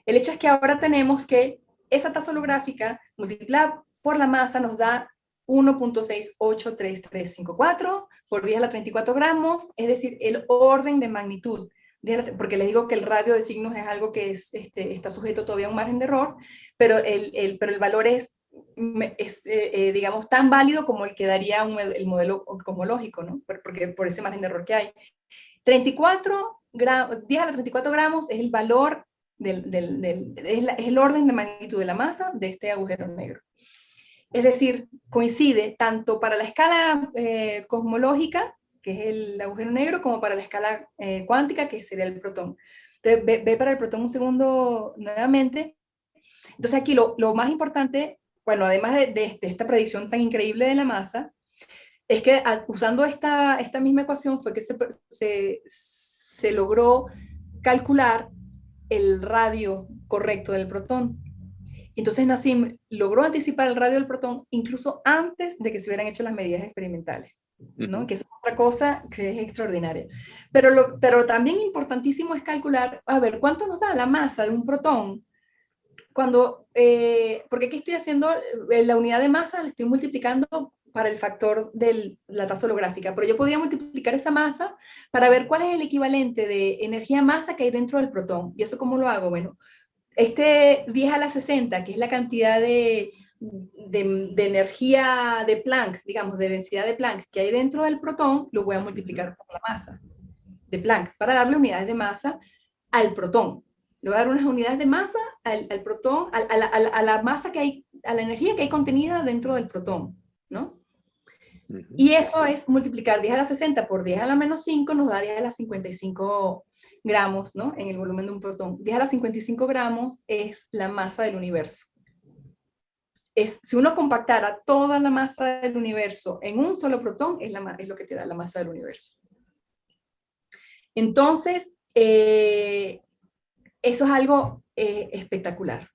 El hecho es que ahora tenemos que esa tasa holográfica multiplicada por la masa nos da 1.683354 por 10 a la 34 gramos, es decir, el orden de magnitud. Porque les digo que el radio de signos es algo que está sujeto todavía a un margen de error, pero el valor es digamos, tan válido como el que daría el modelo cosmológico, ¿no? Porque por ese margen de error que hay. 10 a la 34 gramos es el valor, es el orden de magnitud de la masa de este agujero negro. Es decir, coincide tanto para la escala cosmológica, que es el agujero negro, como para la escala cuántica, que sería el protón. Entonces, ve para el protón un segundo nuevamente. Entonces aquí lo más importante, bueno, además de esta predicción tan increíble de la masa, es que usando esta misma ecuación fue que se logró calcular el radio correcto del protón. Entonces Nassim logró anticipar el radio del protón incluso antes de que se hubieran hecho las medidas experimentales, ¿no? Que es otra cosa que es extraordinaria. Pero también importantísimo es calcular, a ver, ¿cuánto nos da la masa de un protón? Porque aquí estoy haciendo la unidad de masa, la estoy multiplicando para el factor de la tasa holográfica, pero yo podría multiplicar esa masa para ver cuál es el equivalente de energía-masa que hay dentro del protón. ¿Y eso cómo lo hago? Bueno, 10 a la 60, que es la cantidad de energía de Planck, digamos, de densidad de Planck que hay dentro del protón, lo voy a multiplicar por la masa de Planck para darle unidades de masa al protón. Le voy a dar unas unidades de masa al protón, a la masa que hay, a la energía que hay contenida dentro del protón, ¿no? Y eso es multiplicar 10 a la 60 por 10 a la menos 5, nos da 10 a la 55 gramos, ¿no? En el volumen de un protón. 10 a la 55 gramos es la masa del universo. Si uno compactara toda la masa del universo en un solo protón, es lo que te da la masa del universo. Entonces, eso es algo espectacular.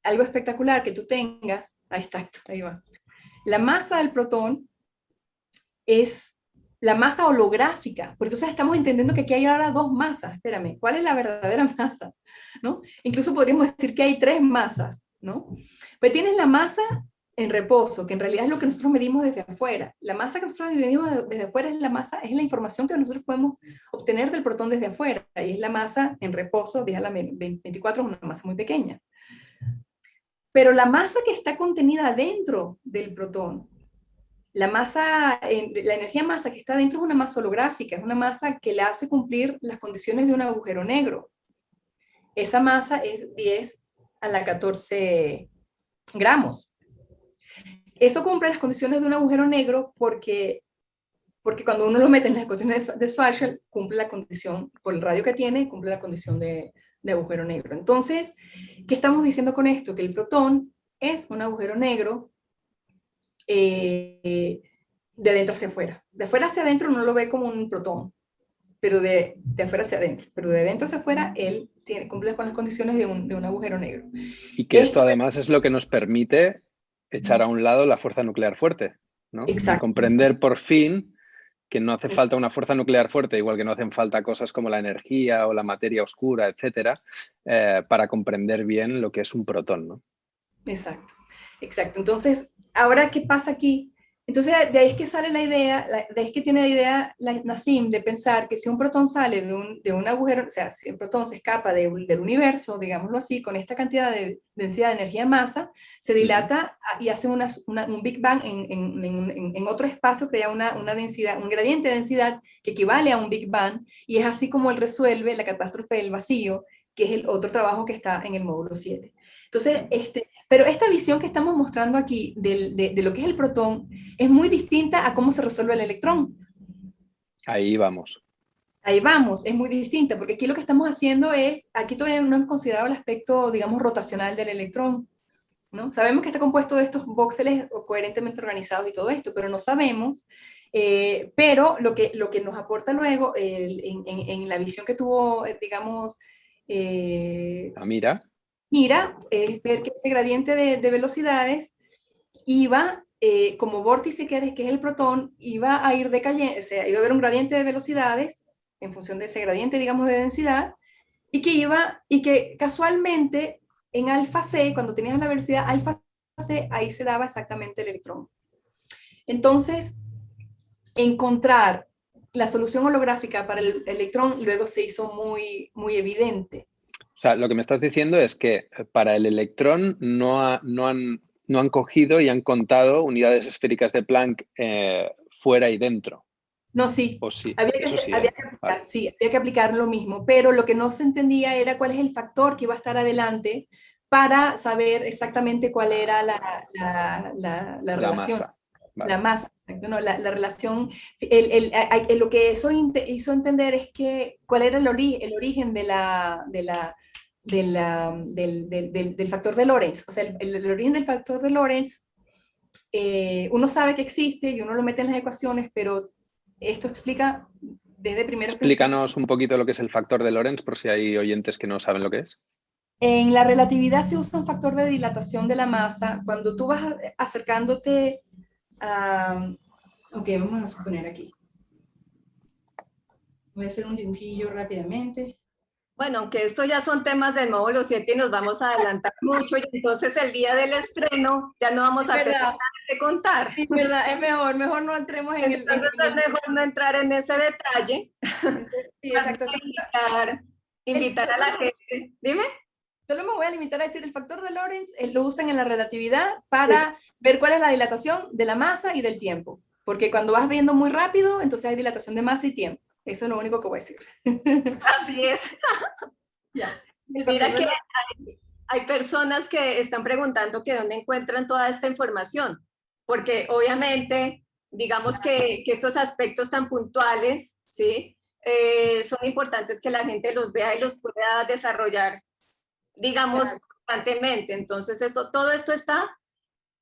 Algo espectacular que tú tengas, ahí está, ahí va. La masa del protón es la masa holográfica, porque entonces estamos entendiendo que aquí hay ahora dos masas. Espérame, ¿cuál es la verdadera masa? ¿No? Incluso podríamos decir que hay tres masas, ¿no? Pues tienes la masa en reposo, que en realidad es lo que nosotros medimos desde afuera. La masa que nosotros medimos desde afuera es la información que nosotros podemos obtener del protón desde afuera, y es la masa en reposo, 10 a la 24, es una masa muy pequeña. Pero la masa que está contenida dentro del protón, la energía masa que está dentro es una masa holográfica, es una masa que le hace cumplir las condiciones de un agujero negro. Esa masa es 10 a la 14 gramos. Eso cumple las condiciones de un agujero negro porque cuando uno lo mete en las ecuaciones de Schwarzschild, cumple la condición, por el radio que tiene, cumple la condición de de agujero negro. Entonces, ¿qué estamos diciendo con esto? Que el protón es un agujero negro de adentro hacia afuera. De afuera hacia adentro no lo ve como un protón, pero de afuera hacia adentro. Pero de adentro hacia afuera, él cumple con las condiciones de un agujero negro. Y que esto además es lo que nos permite echar a un lado la fuerza nuclear fuerte, ¿no? Exacto. Y comprender por fin que no hace falta una fuerza nuclear fuerte, igual que no hacen falta cosas como la energía o la materia oscura, etcétera, para comprender bien lo que es un protón, ¿no? Exacto, exacto. Entonces, ¿ahora qué pasa aquí? Entonces, de ahí es que sale la idea, de ahí es que tiene la idea Nassim de pensar que si un protón sale de un agujero, o sea, si el protón se escapa del universo, digámoslo así, con esta cantidad de densidad de energía-masa, se dilata y hace un Big Bang en otro espacio, crea una densidad, un gradiente de densidad que equivale a un Big Bang, y es así como él resuelve la catástrofe del vacío, que es el otro trabajo que está en el módulo 7. Entonces, pero esta visión que estamos mostrando aquí de lo que es el protón es muy distinta a cómo se resuelve el electrón. Ahí vamos. Ahí vamos, es muy distinta, porque aquí lo que estamos haciendo es, aquí todavía no hemos considerado el aspecto, digamos, rotacional del electrón, ¿no? Sabemos que está compuesto de estos voxeles coherentemente organizados y todo esto, pero no sabemos, pero lo que nos aporta luego en la visión que tuvo, digamos, Mira. Mira, es ver que ese gradiente de velocidades iba, como vórtice que es el protón, iba a ir decayendo, o sea, iba a haber un gradiente de velocidades en función de ese gradiente, digamos, de densidad, y que casualmente en alfa C, cuando tenías la velocidad alfa C, ahí se daba exactamente el electrón. Entonces, encontrar la solución holográfica para el electrón luego se hizo muy, muy evidente. O sea, lo que me estás diciendo es que para el electrón no han cogido y han contado unidades esféricas de Planck fuera y dentro. No, sí. ¿O sí? Había que aplicar lo mismo, pero lo que no se entendía era cuál es el factor que iba a estar adelante para saber exactamente cuál era la relación. Masa. Vale. La masa, no, la relación, lo que eso hizo entender es que cuál era el origen del factor de Lorentz. O sea, el origen del factor de Lorentz, uno sabe que existe y uno lo mete en las ecuaciones, pero esto explica desde primero. Explícanos un poquito lo que es el factor de Lorentz, por si hay oyentes que no saben lo que es. En la relatividad se usa un factor de dilatación de la masa. Cuando tú vas acercándote ok, vamos a suponer aquí. Voy a hacer un dibujillo rápidamente. Bueno, aunque esto ya son temas del módulo 7 y nos vamos a adelantar mucho, y entonces el día del estreno ya no vamos a tener nada que contar. Sí, verdad, es mejor no entremos en entonces es mejor no entrar en ese detalle. Sí, exacto. Invitar a la gente. Dime. Solo me voy a limitar a decir el factor de Lorentz lo usan en la relatividad para ver cuál es la dilatación de la masa y del tiempo. Porque cuando vas viendo muy rápido, entonces hay dilatación de masa y tiempo. Eso es lo único que voy a decir. Así es. Ya. Mira que hay personas que están preguntando que dónde encuentran toda esta información. Porque obviamente, digamos que estos aspectos tan puntuales, ¿sí? Son importantes que la gente los vea y los pueda desarrollar, digamos, constantemente. Entonces, todo esto está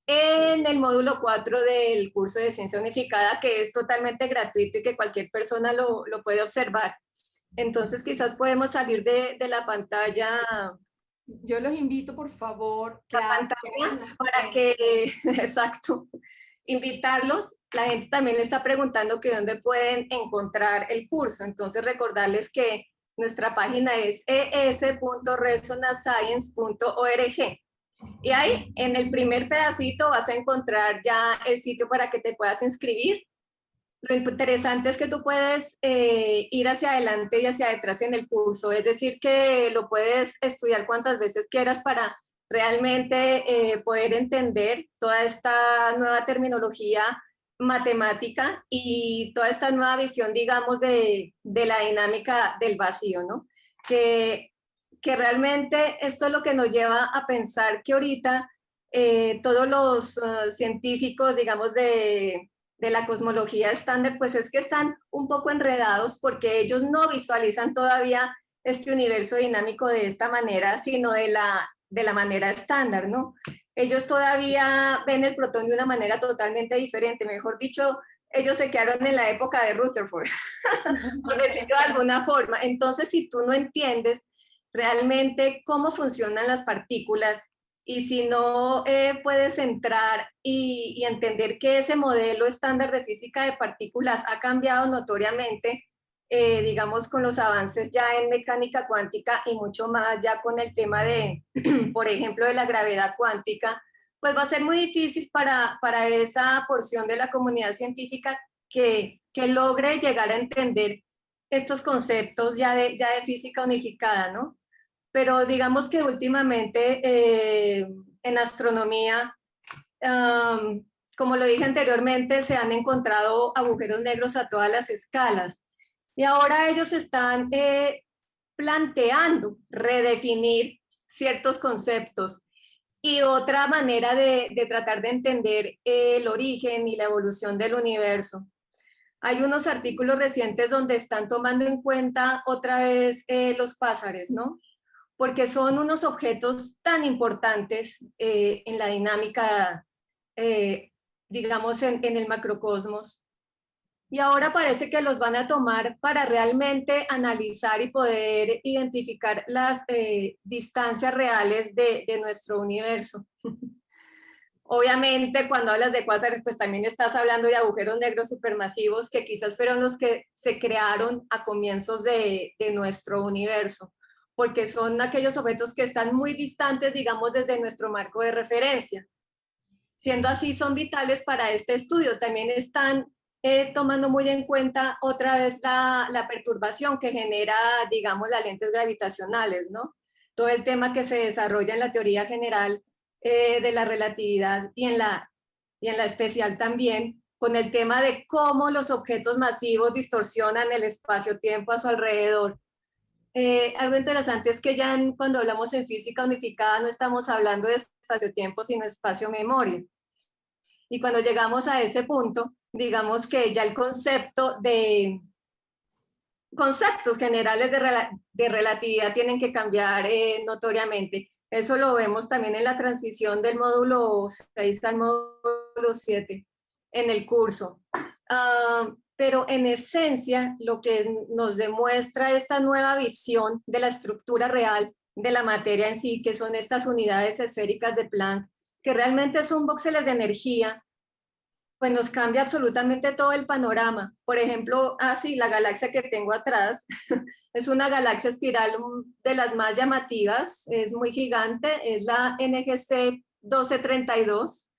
en el módulo 4 del curso de Ciencia Unificada, que es totalmente gratuito y que cualquier persona lo puede observar. Entonces, quizás podemos salir de la pantalla. Yo los invito, por favor, para que, exacto, invitarlos. La gente también está preguntando que dónde pueden encontrar el curso. Entonces, recordarles que nuestra página es es.resonancescience.org. Y ahí, en el primer pedacito, vas a encontrar ya el sitio para que te puedas inscribir. Lo interesante es que tú puedes ir hacia adelante y hacia detrás en el curso, es decir, que lo puedes estudiar cuantas veces quieras para realmente poder entender toda esta nueva terminología matemática y toda esta nueva visión, digamos, de la dinámica del vacío, ¿no? Que realmente esto es lo que nos lleva a pensar que ahorita todos los científicos, digamos, de la cosmología estándar, pues es que están un poco enredados porque ellos no visualizan todavía este universo dinámico de esta manera, sino de la manera estándar, ¿no? Ellos todavía ven el protón de una manera totalmente diferente, mejor dicho, ellos se quedaron en la época de Rutherford, por decirlo de alguna forma. Entonces, si tú no entiendes realmente cómo funcionan las partículas y si no puedes entrar y entender que ese modelo estándar de física de partículas ha cambiado notoriamente, digamos, con los avances ya en mecánica cuántica y mucho más ya con el tema de, por ejemplo, de la gravedad cuántica, pues va a ser muy difícil para esa porción de la comunidad científica que logre llegar a entender estos conceptos ya de física unificada, ¿no? Pero digamos que últimamente en astronomía, como lo dije anteriormente, se han encontrado agujeros negros a todas las escalas. Y ahora ellos están planteando redefinir ciertos conceptos y otra manera de tratar de entender el origen y la evolución del universo. Hay unos artículos recientes donde están tomando en cuenta otra vez los cuásares, ¿no? Porque son unos objetos tan importantes en la dinámica, digamos, en el macrocosmos. Y ahora parece que los van a tomar para realmente analizar y poder identificar las distancias reales de nuestro universo. Obviamente, cuando hablas de cuásares, pues también estás hablando de agujeros negros supermasivos que quizás fueron los que se crearon a comienzos de nuestro universo, porque son aquellos objetos que están muy distantes, digamos, desde nuestro marco de referencia. Siendo así, son vitales para este estudio. También están tomando muy en cuenta otra vez la perturbación que genera, digamos, las lentes gravitacionales, ¿no? Todo el tema que se desarrolla en la teoría general de la relatividad y en la especial también, con el tema de cómo los objetos masivos distorsionan el espacio-tiempo a su alrededor. Algo interesante es que ya cuando hablamos en física unificada no estamos hablando de espacio-tiempo, sino espacio-memoria. Y cuando llegamos a ese punto, digamos que ya el concepto de conceptos generales de relatividad tienen que cambiar notoriamente. Eso lo vemos también en la transición del módulo 6 al módulo 7 en el curso. Pero en esencia, lo que nos demuestra esta nueva visión de la estructura real de la materia en sí, que son estas unidades esféricas de Planck, que realmente son vóxeles de energía, pues nos cambia absolutamente todo el panorama. Por ejemplo, sí, la galaxia que tengo atrás es una galaxia espiral de las más llamativas, es muy gigante, es la NGC 1232.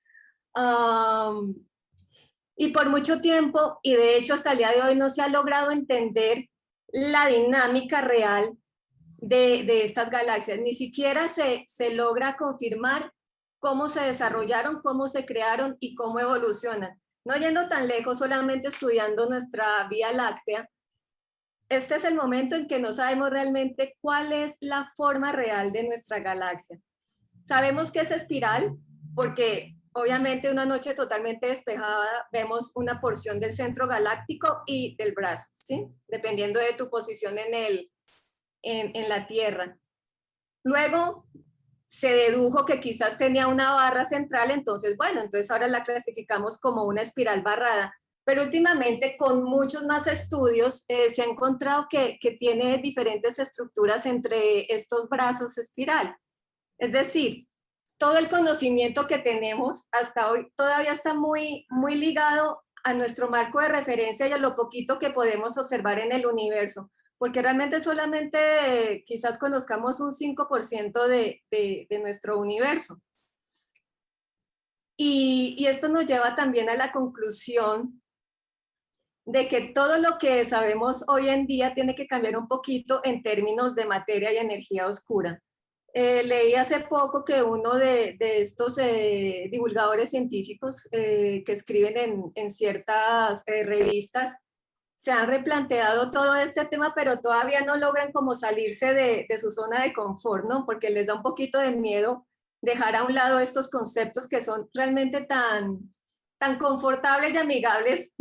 Y por mucho tiempo, y de hecho hasta el día de hoy, no se ha logrado entender la dinámica real de estas galaxias. Ni siquiera se logra confirmar cómo se desarrollaron, cómo se crearon y cómo evolucionan. No yendo tan lejos, solamente estudiando nuestra Vía Láctea, este es el momento en que no sabemos realmente cuál es la forma real de nuestra galaxia. Sabemos que es espiral porque obviamente una noche totalmente despejada vemos una porción del centro galáctico y del brazo, ¿sí? Dependiendo de tu posición en la Tierra. Luego se dedujo que quizás tenía una barra central, entonces, bueno, entonces ahora la clasificamos como una espiral barrada. Pero últimamente, con muchos más estudios, se ha encontrado que tiene diferentes estructuras entre estos brazos espiral. Es decir, todo el conocimiento que tenemos hasta hoy todavía está muy, muy ligado a nuestro marco de referencia y a lo poquito que podemos observar en el universo, porque realmente solamente quizás conozcamos un 5% de nuestro universo. Y esto nos lleva también a la conclusión de que todo lo que sabemos hoy en día tiene que cambiar un poquito en términos de materia y energía oscura. Leí hace poco que uno de estos divulgadores científicos que escriben en ciertas revistas se han replanteado todo este tema, pero todavía no logran como salirse de su zona de confort, ¿no? Porque les da un poquito de miedo dejar a un lado estos conceptos que son realmente tan confortables y amigables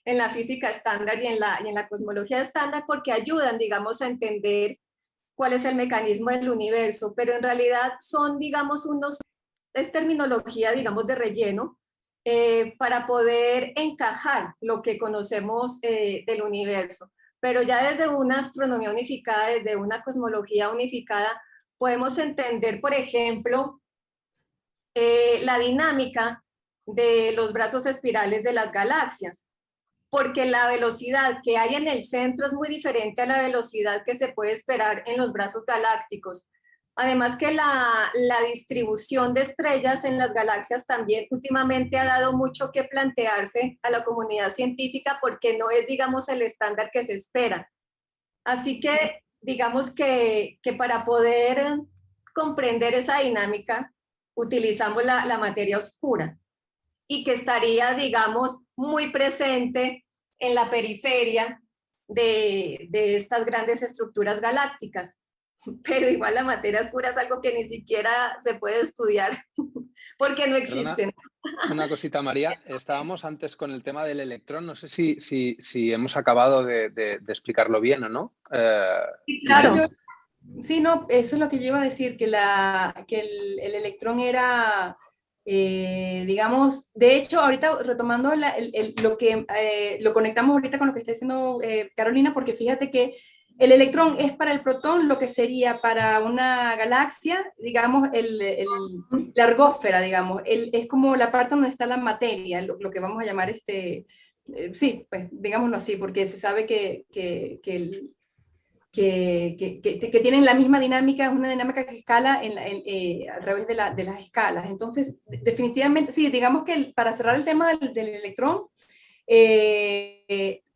en la física estándar y en la cosmología estándar, porque ayudan, digamos, a entender cuál es el mecanismo del universo, pero en realidad son, digamos, es terminología, digamos, de relleno, para poder encajar lo que conocemos del universo. Pero ya desde una astronomía unificada, desde una cosmología unificada, podemos entender, por ejemplo, la dinámica de los brazos espirales de las galaxias, porque la velocidad que hay en el centro es muy diferente a la velocidad que se puede esperar en los brazos galácticos. Además que la distribución de estrellas en las galaxias también últimamente ha dado mucho que plantearse a la comunidad científica porque no es, digamos, el estándar que se espera. Así que, digamos que para poder comprender esa dinámica, utilizamos la materia oscura y que estaría, digamos, muy presente en la periferia de estas grandes estructuras galácticas. Pero igual la materia oscura es algo que ni siquiera se puede estudiar porque no existen. Una cosita, María. Estábamos antes con el tema del electrón. No sé si hemos acabado de explicarlo bien o no. Sí, claro. Sí, no, eso es lo que yo iba a decir, que el electrón era, digamos, de hecho, ahorita retomando lo conectamos ahorita con lo que está diciendo Carolina, porque fíjate que el electrón es para el protón lo que sería para una galaxia, digamos, la ergósfera, digamos, es como la parte donde está la materia, lo que vamos a llamar sí, pues digámoslo así, porque se sabe que tienen la misma dinámica, es una dinámica que escala a través de las escalas. Entonces, definitivamente, sí, digamos que para cerrar el tema del electrón,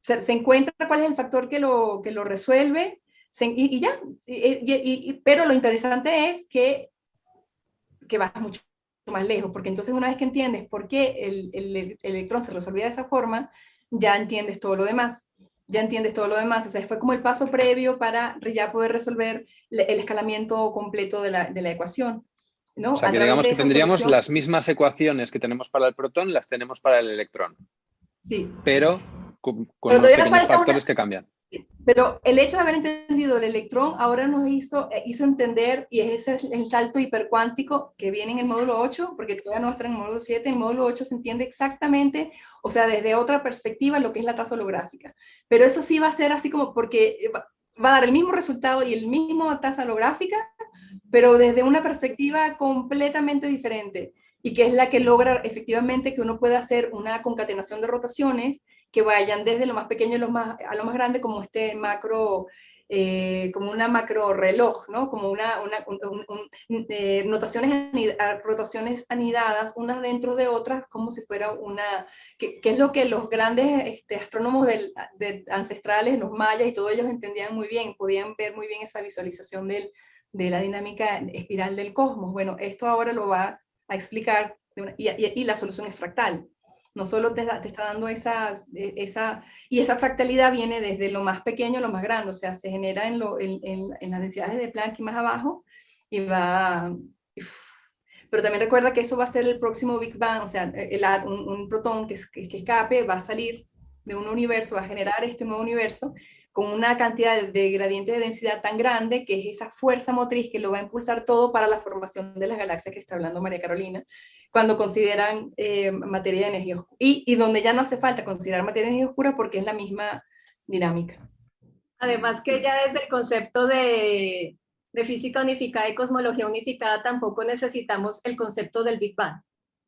se encuentra cuál es el factor que lo resuelve, y ya. Pero lo interesante es que vas mucho más lejos, porque entonces una vez que entiendes por qué el electrón se resolvía de esa forma, ya entiendes todo lo demás. O sea, fue como el paso previo para ya poder resolver el escalamiento completo de la ecuación, ¿no? O sea, que digamos que tendríamos las mismas ecuaciones que tenemos para el protón, las tenemos para el electrón. Sí. Pero con unos pequeños factores que cambian. Pero el hecho de haber entendido el electrón ahora nos hizo entender, y ese es el salto hipercuántico que viene en el módulo 8, porque todavía no va a estar en el módulo 7. En el módulo 8 se entiende exactamente, o sea, desde otra perspectiva, lo que es la tasa holográfica. Pero eso sí va a ser así como, porque va a dar el mismo resultado y el mismo tasa holográfica, pero desde una perspectiva completamente diferente, y que es la que logra efectivamente que uno pueda hacer una concatenación de rotaciones que vayan desde lo más pequeño a lo más grande, como como una macro reloj, ¿no? Como rotaciones anidadas, unas dentro de otras, como si fuera que es lo que los grandes astrónomos ancestrales, los mayas y todos ellos entendían muy bien, podían ver muy bien esa visualización de la dinámica espiral del cosmos. Bueno, esto ahora lo va a explicar, y la solución es fractal. No solo te está dando esa fractalidad viene desde lo más pequeño a lo más grande, o sea, se genera en las densidades de Planck y más abajo, y va... Pero también recuerda que eso va a ser el próximo Big Bang, o sea, un protón que escape va a salir de un universo, va a generar este nuevo universo con una cantidad de gradiente de densidad tan grande que es esa fuerza motriz que lo va a impulsar todo para la formación de las galaxias que está hablando María Carolina, cuando consideran materia de energía oscura, y donde ya no hace falta considerar materia de energía oscura porque es la misma dinámica. Además que ya desde el concepto de física unificada y cosmología unificada tampoco necesitamos el concepto del Big Bang.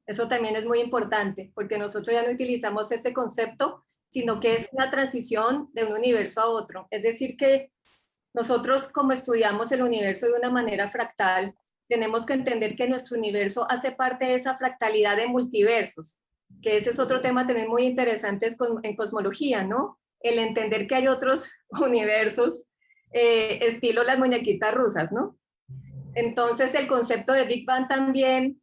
Eso también es muy importante, porque nosotros ya no utilizamos ese concepto, sino que es una transición de un universo a otro. Es decir, que nosotros, como estudiamos el universo de una manera fractal, tenemos que entender que nuestro universo hace parte de esa fractalidad de multiversos, que ese es otro tema también muy interesante en cosmología, ¿no? El entender que hay otros universos, estilo las muñequitas rusas, ¿no? Entonces, el concepto de Big Bang también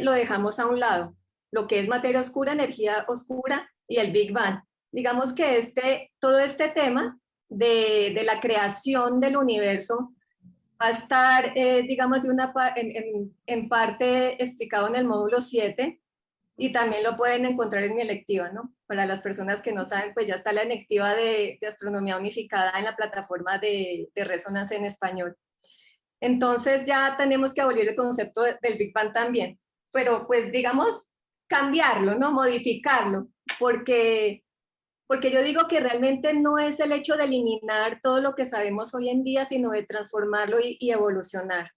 lo dejamos a un lado, lo que es materia oscura, energía oscura y el Big Bang. Digamos que todo este tema de la creación del universo va a estar, digamos, en parte explicado en el módulo 7, y también lo pueden encontrar en mi electiva, ¿no? Para las personas que no saben, pues ya está la electiva de astronomía unificada en la plataforma de Resonance en español. Entonces ya tenemos que abolir el concepto del Big Bang también, pero pues digamos cambiarlo, ¿no? Modificarlo, porque yo digo que realmente no es el hecho de eliminar todo lo que sabemos hoy en día, sino de transformarlo y evolucionar.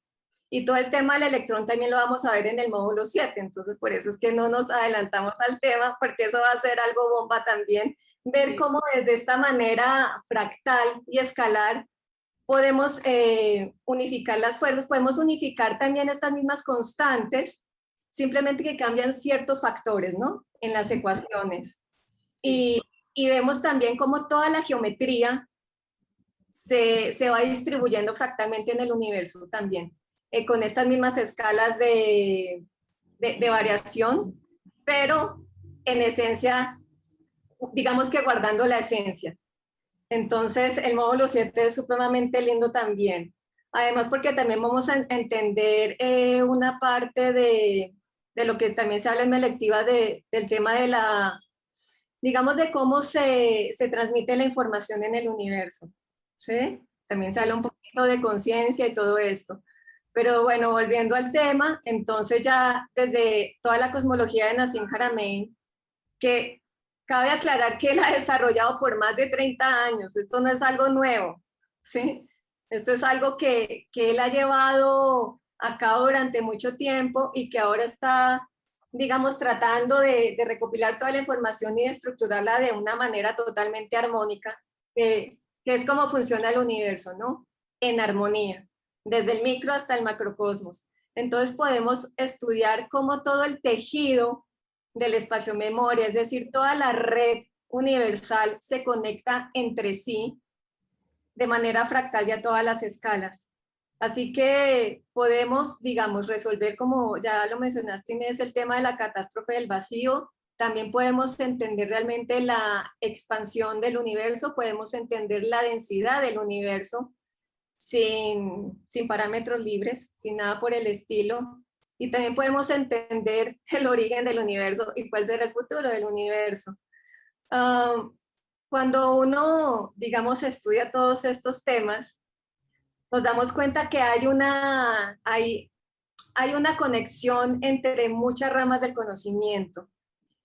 Y todo el tema del electrón también lo vamos a ver en el módulo 7, entonces por eso es que no nos adelantamos al tema, porque eso va a ser algo bomba también, ver cómo desde esta manera fractal y escalar podemos unificar las fuerzas, podemos unificar también estas mismas constantes, simplemente que cambian ciertos factores, ¿no? En las ecuaciones. Y vemos también cómo toda la geometría se va distribuyendo fractalmente en el universo también, con estas mismas escalas de variación, pero en esencia, digamos que guardando la esencia. Entonces, el módulo 7 es supremamente lindo también. Además, porque también vamos a entender una parte de lo que también se habla en mi electiva del tema de digamos, de cómo se transmite la información en el universo, ¿sí? También se habla un poquito de conciencia y todo esto. Pero bueno, volviendo al tema, entonces ya desde toda la cosmología de Nassim Haramein, que cabe aclarar que él ha desarrollado por más de 30 años, esto no es algo nuevo, ¿sí? Esto es algo que él ha llevado a cabo durante mucho tiempo y que ahora está, digamos, tratando de recopilar toda la información y de estructurarla de una manera totalmente armónica, que es como funciona el universo, ¿no? En armonía, desde el micro hasta el macrocosmos. Entonces podemos estudiar cómo todo el tejido del espacio memoria, es decir, toda la red universal se conecta entre sí de manera fractal y a todas las escalas. Así que podemos, digamos, resolver, como ya lo mencionaste, Inés, el tema de la catástrofe del vacío. También podemos entender realmente la expansión del universo, podemos entender la densidad del universo sin parámetros libres, sin nada por el estilo. Y también podemos entender el origen del universo y cuál será el futuro del universo. Cuando uno, digamos, estudia todos estos temas, nos damos cuenta que hay una conexión entre muchas ramas del conocimiento.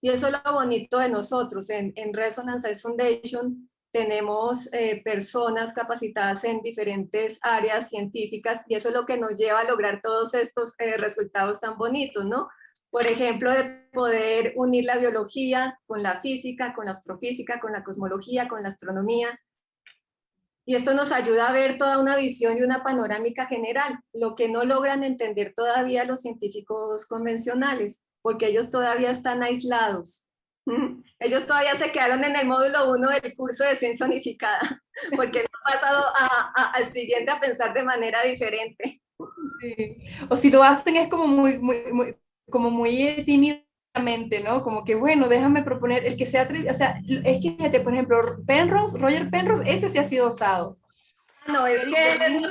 Y eso es lo bonito de nosotros. En Resonance Science Foundation tenemos personas capacitadas en diferentes áreas científicas y eso es lo que nos lleva a lograr todos estos resultados tan bonitos, ¿no? Por ejemplo, de poder unir la biología con la física, con la astrofísica, con la cosmología, con la astronomía. Y esto nos ayuda a ver toda una visión y una panorámica general, lo que no logran entender todavía los científicos convencionales, porque ellos todavía están aislados. Ellos todavía se quedaron en el módulo 1 del curso de ciencia unificada, porque no han pasado al siguiente a pensar de manera diferente. Sí. O si lo hacen es como muy tímidamente, ¿no? Como que, bueno, déjame proponer el que sea atrevido. O sea, es que, fíjate, por ejemplo, Roger Penrose, ese sí ha sido osado. No, es que él es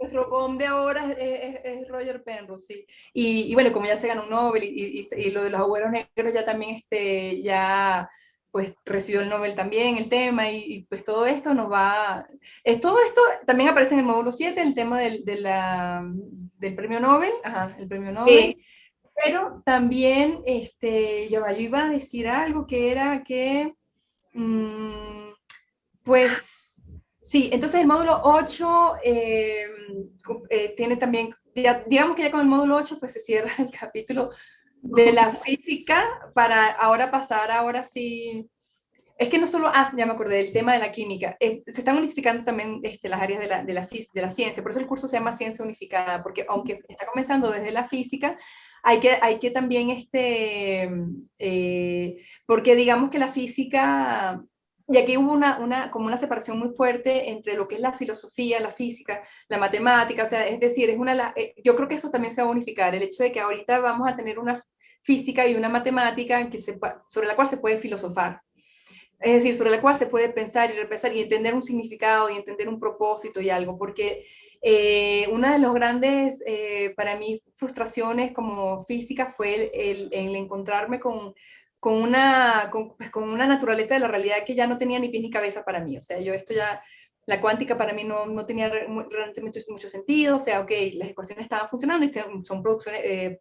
nuestro bomb de ahora es Roger Penrose, sí. Y bueno, como ya se ganó un Nobel y lo de los agujeros negros ya también ya pues recibió el Nobel también el tema y pues todo esto nos va... todo esto también aparece en el módulo 7, el tema del premio Nobel, el premio Nobel. Sí. Pero también, yo iba a decir algo que era que, pues, sí, entonces el módulo 8 tiene también, digamos que ya con el módulo 8 pues se cierra el capítulo de la física para ahora pasar, ahora sí, es que no solo, ya me acordé del tema de la química, se están unificando también las áreas de la ciencia, por eso el curso se llama Ciencia Unificada, porque aunque está comenzando desde la física, hay que también, porque digamos que la física, y aquí hubo como una separación muy fuerte entre lo que es la filosofía, la física, la matemática, o sea, es decir, yo creo que eso también se va a unificar, el hecho de que ahorita vamos a tener una física y una matemática sobre la cual se puede filosofar. Es decir, sobre la cual se puede pensar y repensar y entender un significado y entender un propósito y algo, porque Una de los grandes, para mí, frustraciones como física fue el encontrarme con una naturaleza de la realidad que ya no tenía ni pies ni cabeza para mí. O sea, la cuántica para mí no tenía realmente mucho sentido. O sea, ok, las ecuaciones estaban funcionando y son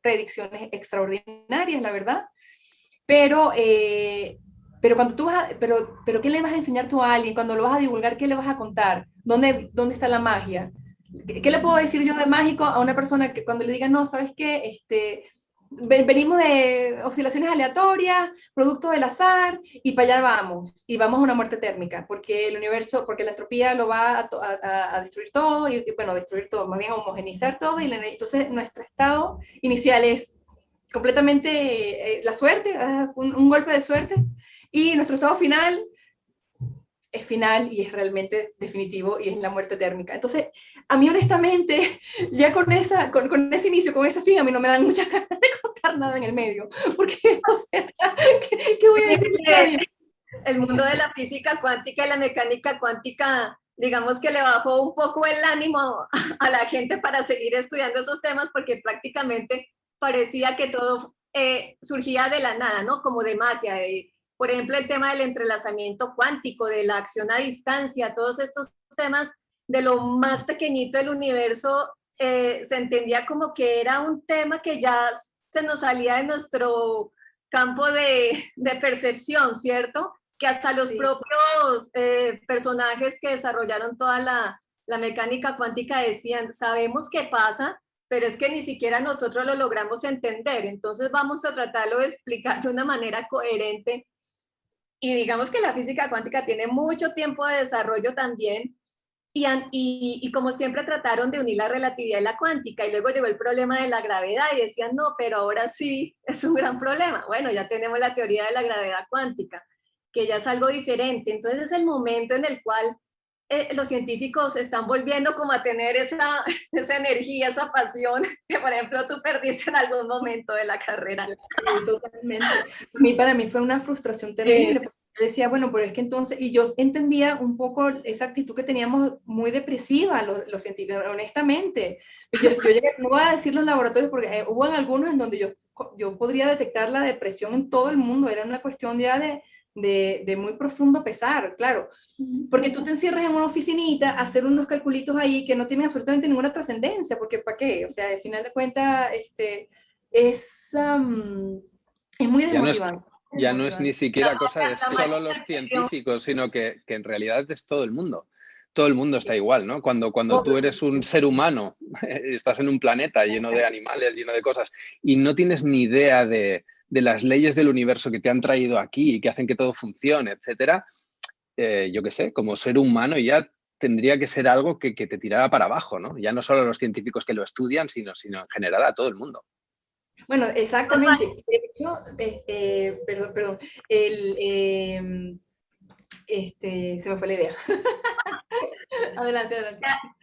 predicciones extraordinarias, la verdad. Pero cuando tú pero ¿qué le vas a enseñar tú a alguien? Cuando lo vas a divulgar, ¿qué le vas a contar? ¿Dónde está la magia? ¿Qué le puedo decir yo de mágico a una persona que cuando le diga, no, ¿sabes qué? Venimos de oscilaciones aleatorias, producto del azar, y para allá vamos, y vamos a una muerte térmica, porque el universo, porque la entropía lo va a destruir todo, y bueno, destruir todo, más bien homogeneizar todo, y entonces nuestro estado inicial es completamente la suerte, un golpe de suerte, y nuestro estado final es final y es realmente definitivo y es la muerte térmica. Entonces, a mí honestamente, ya con ese inicio, con esa fin, a mí no me dan muchas ganas de contar nada en el medio, porque, o sea, ¿qué voy a decir? El mundo de la física cuántica y la mecánica cuántica, digamos que le bajó un poco el ánimo a la gente para seguir estudiando esos temas, porque prácticamente parecía que todo surgía de la nada, ¿no? Como de magia. Por ejemplo, el tema del entrelazamiento cuántico, de la acción a distancia, todos estos temas de lo más pequeñito del universo, se entendía como que era un tema que ya se nos salía de nuestro campo de percepción, ¿cierto? Que hasta los propios personajes que desarrollaron toda la mecánica cuántica decían, sabemos qué pasa, pero es que ni siquiera nosotros lo logramos entender, entonces vamos a tratarlo de explicar de una manera coherente. Y digamos que la física cuántica tiene mucho tiempo de desarrollo también, y como siempre trataron de unir la relatividad y la cuántica, y luego llegó el problema de la gravedad y decían, no, pero ahora sí es un gran problema. Bueno, ya tenemos la teoría de la gravedad cuántica, que ya es algo diferente. Entonces es el momento en el cual los científicos están volviendo como a tener esa energía, esa pasión que, por ejemplo, tú perdiste en algún momento de la carrera. Sí, totalmente. Para mí fue una frustración terrible. Porque yo decía, bueno, pero es que entonces, y yo entendía un poco esa actitud que teníamos muy depresiva los científicos, honestamente. Yo llegué, no voy a decir los laboratorios, porque hubo en algunos en donde yo podría detectar la depresión en todo el mundo. Era una cuestión ya de muy profundo pesar, claro. Porque tú te encierras en una oficinita a hacer unos calculitos ahí que no tienen absolutamente ninguna trascendencia, porque ¿para qué? O sea, al final de cuentas, es muy desmotivante. Ya no es ni siquiera cosa de solo los científicos, sino que en realidad es todo el mundo. Todo el mundo está igual, ¿no? Cuando tú eres un ser humano, estás en un planeta lleno de animales, lleno de cosas, y no tienes ni idea de las leyes del universo que te han traído aquí y que hacen que todo funcione, etcétera, yo qué sé, como ser humano ya tendría que ser algo que te tirara para abajo, ¿no? Ya no solo a los científicos que lo estudian, sino en general a todo el mundo. Bueno, exactamente. De hecho, perdón, se me fue la idea. Adelante.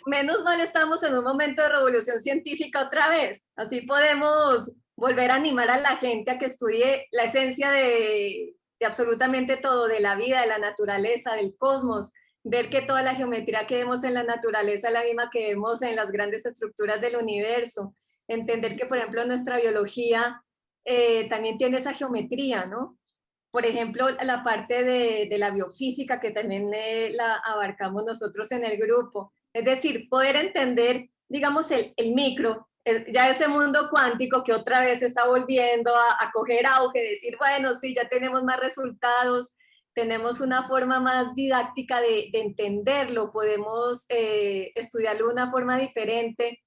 Menos mal estamos en un momento de revolución científica otra vez. Así podemos volver a animar a la gente a que estudie la esencia de absolutamente todo, de la vida, de la naturaleza, del cosmos, ver que toda la geometría que vemos en la naturaleza es la misma que vemos en las grandes estructuras del universo, entender que, por ejemplo, nuestra biología también tiene esa geometría, ¿no? Por ejemplo, la parte de la biofísica que también la abarcamos nosotros en el grupo. Es decir, poder entender, digamos, el micro, ya ese mundo cuántico que otra vez está volviendo a coger auge, decir, bueno, sí, ya tenemos más resultados, tenemos una forma más didáctica de entenderlo, podemos estudiarlo de una forma diferente.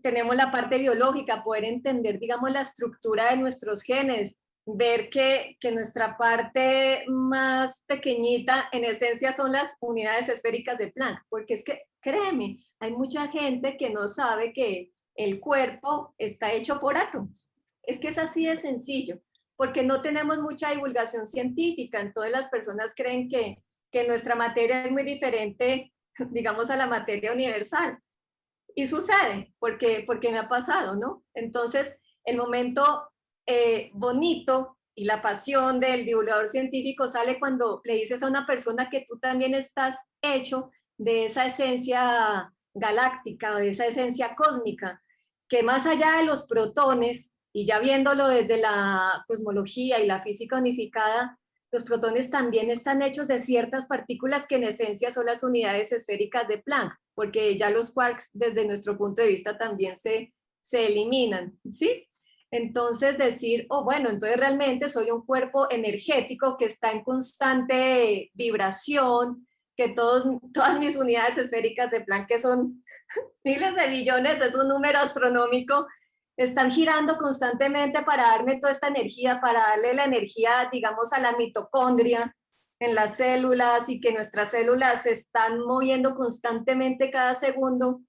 Tenemos la parte biológica, poder entender, digamos, la estructura de nuestros genes, ver que nuestra parte más pequeñita en esencia son las unidades esféricas de Planck, porque es que, créeme, hay mucha gente que no sabe que el cuerpo está hecho por átomos. Es que es así de sencillo, porque no tenemos mucha divulgación científica, entonces las personas creen que nuestra materia es muy diferente, digamos, a la materia universal. Y sucede, porque me ha pasado, ¿no? Entonces, el momento bonito y la pasión del divulgador científico sale cuando le dices a una persona que tú también estás hecho de esa esencia galáctica o de esa esencia cósmica, que más allá de los protones, y ya viéndolo desde la cosmología y la física unificada, los protones también están hechos de ciertas partículas que en esencia son las unidades esféricas de Planck, porque ya los quarks desde nuestro punto de vista también se eliminan, ¿sí? Entonces decir, oh bueno, entonces realmente soy un cuerpo energético que está en constante vibración, que todas mis unidades esféricas de Planck, que son miles de billones, es un número astronómico, están girando constantemente para darme toda esta energía, para darle la energía, digamos, a la mitocondria en las células, y que nuestras células se están moviendo constantemente cada segundo.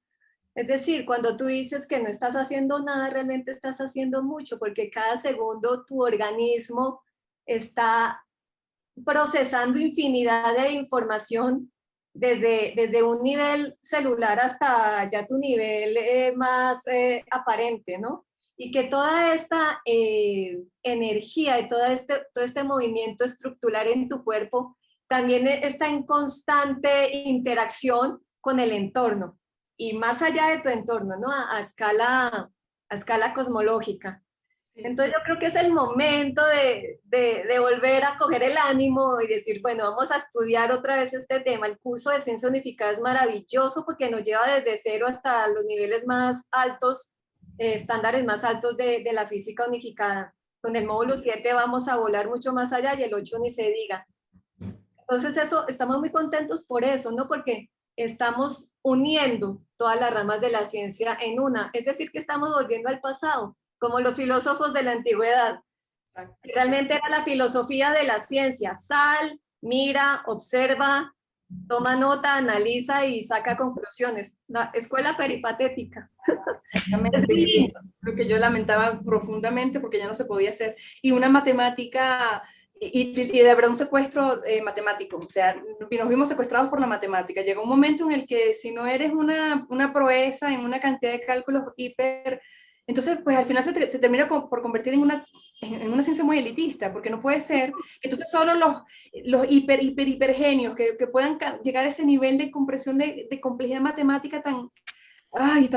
Es decir, cuando tú dices que no estás haciendo nada, realmente estás haciendo mucho, porque cada segundo tu organismo está procesando infinidad de información desde un nivel celular hasta ya tu nivel más aparente, ¿no? Y que toda esta energía y todo este movimiento estructural en tu cuerpo también está en constante interacción con el entorno y más allá de tu entorno, ¿no? A escala cosmológica. Entonces yo creo que es el momento de volver a coger el ánimo y decir, bueno, vamos a estudiar otra vez este tema. El curso de Ciencia Unificada es maravilloso porque nos lleva desde cero hasta los niveles más altos, estándares más altos de la física unificada. Con el módulo 7 vamos a volar mucho más allá y el 8 ni se diga. Entonces eso, estamos muy contentos por eso, ¿no? Porque estamos uniendo todas las ramas de la ciencia en una. Es decir, que estamos volviendo al pasado, como los filósofos de la antigüedad. Realmente era la filosofía de la ciencia. Sal, mira, observa, toma nota, analiza y saca conclusiones. La escuela peripatética. Es lo que yo lamentaba profundamente porque ya no se podía hacer. Y una matemática, y de verdad un secuestro matemático, o sea, nos vimos secuestrados por la matemática. Llegó un momento en el que si no eres una proeza en una cantidad de cálculos hiper, entonces pues al final se termina por convertir en una ciencia muy elitista, porque no puede ser que entonces solo los hiper genios que puedan llegar a ese nivel de comprensión de complejidad matemática tan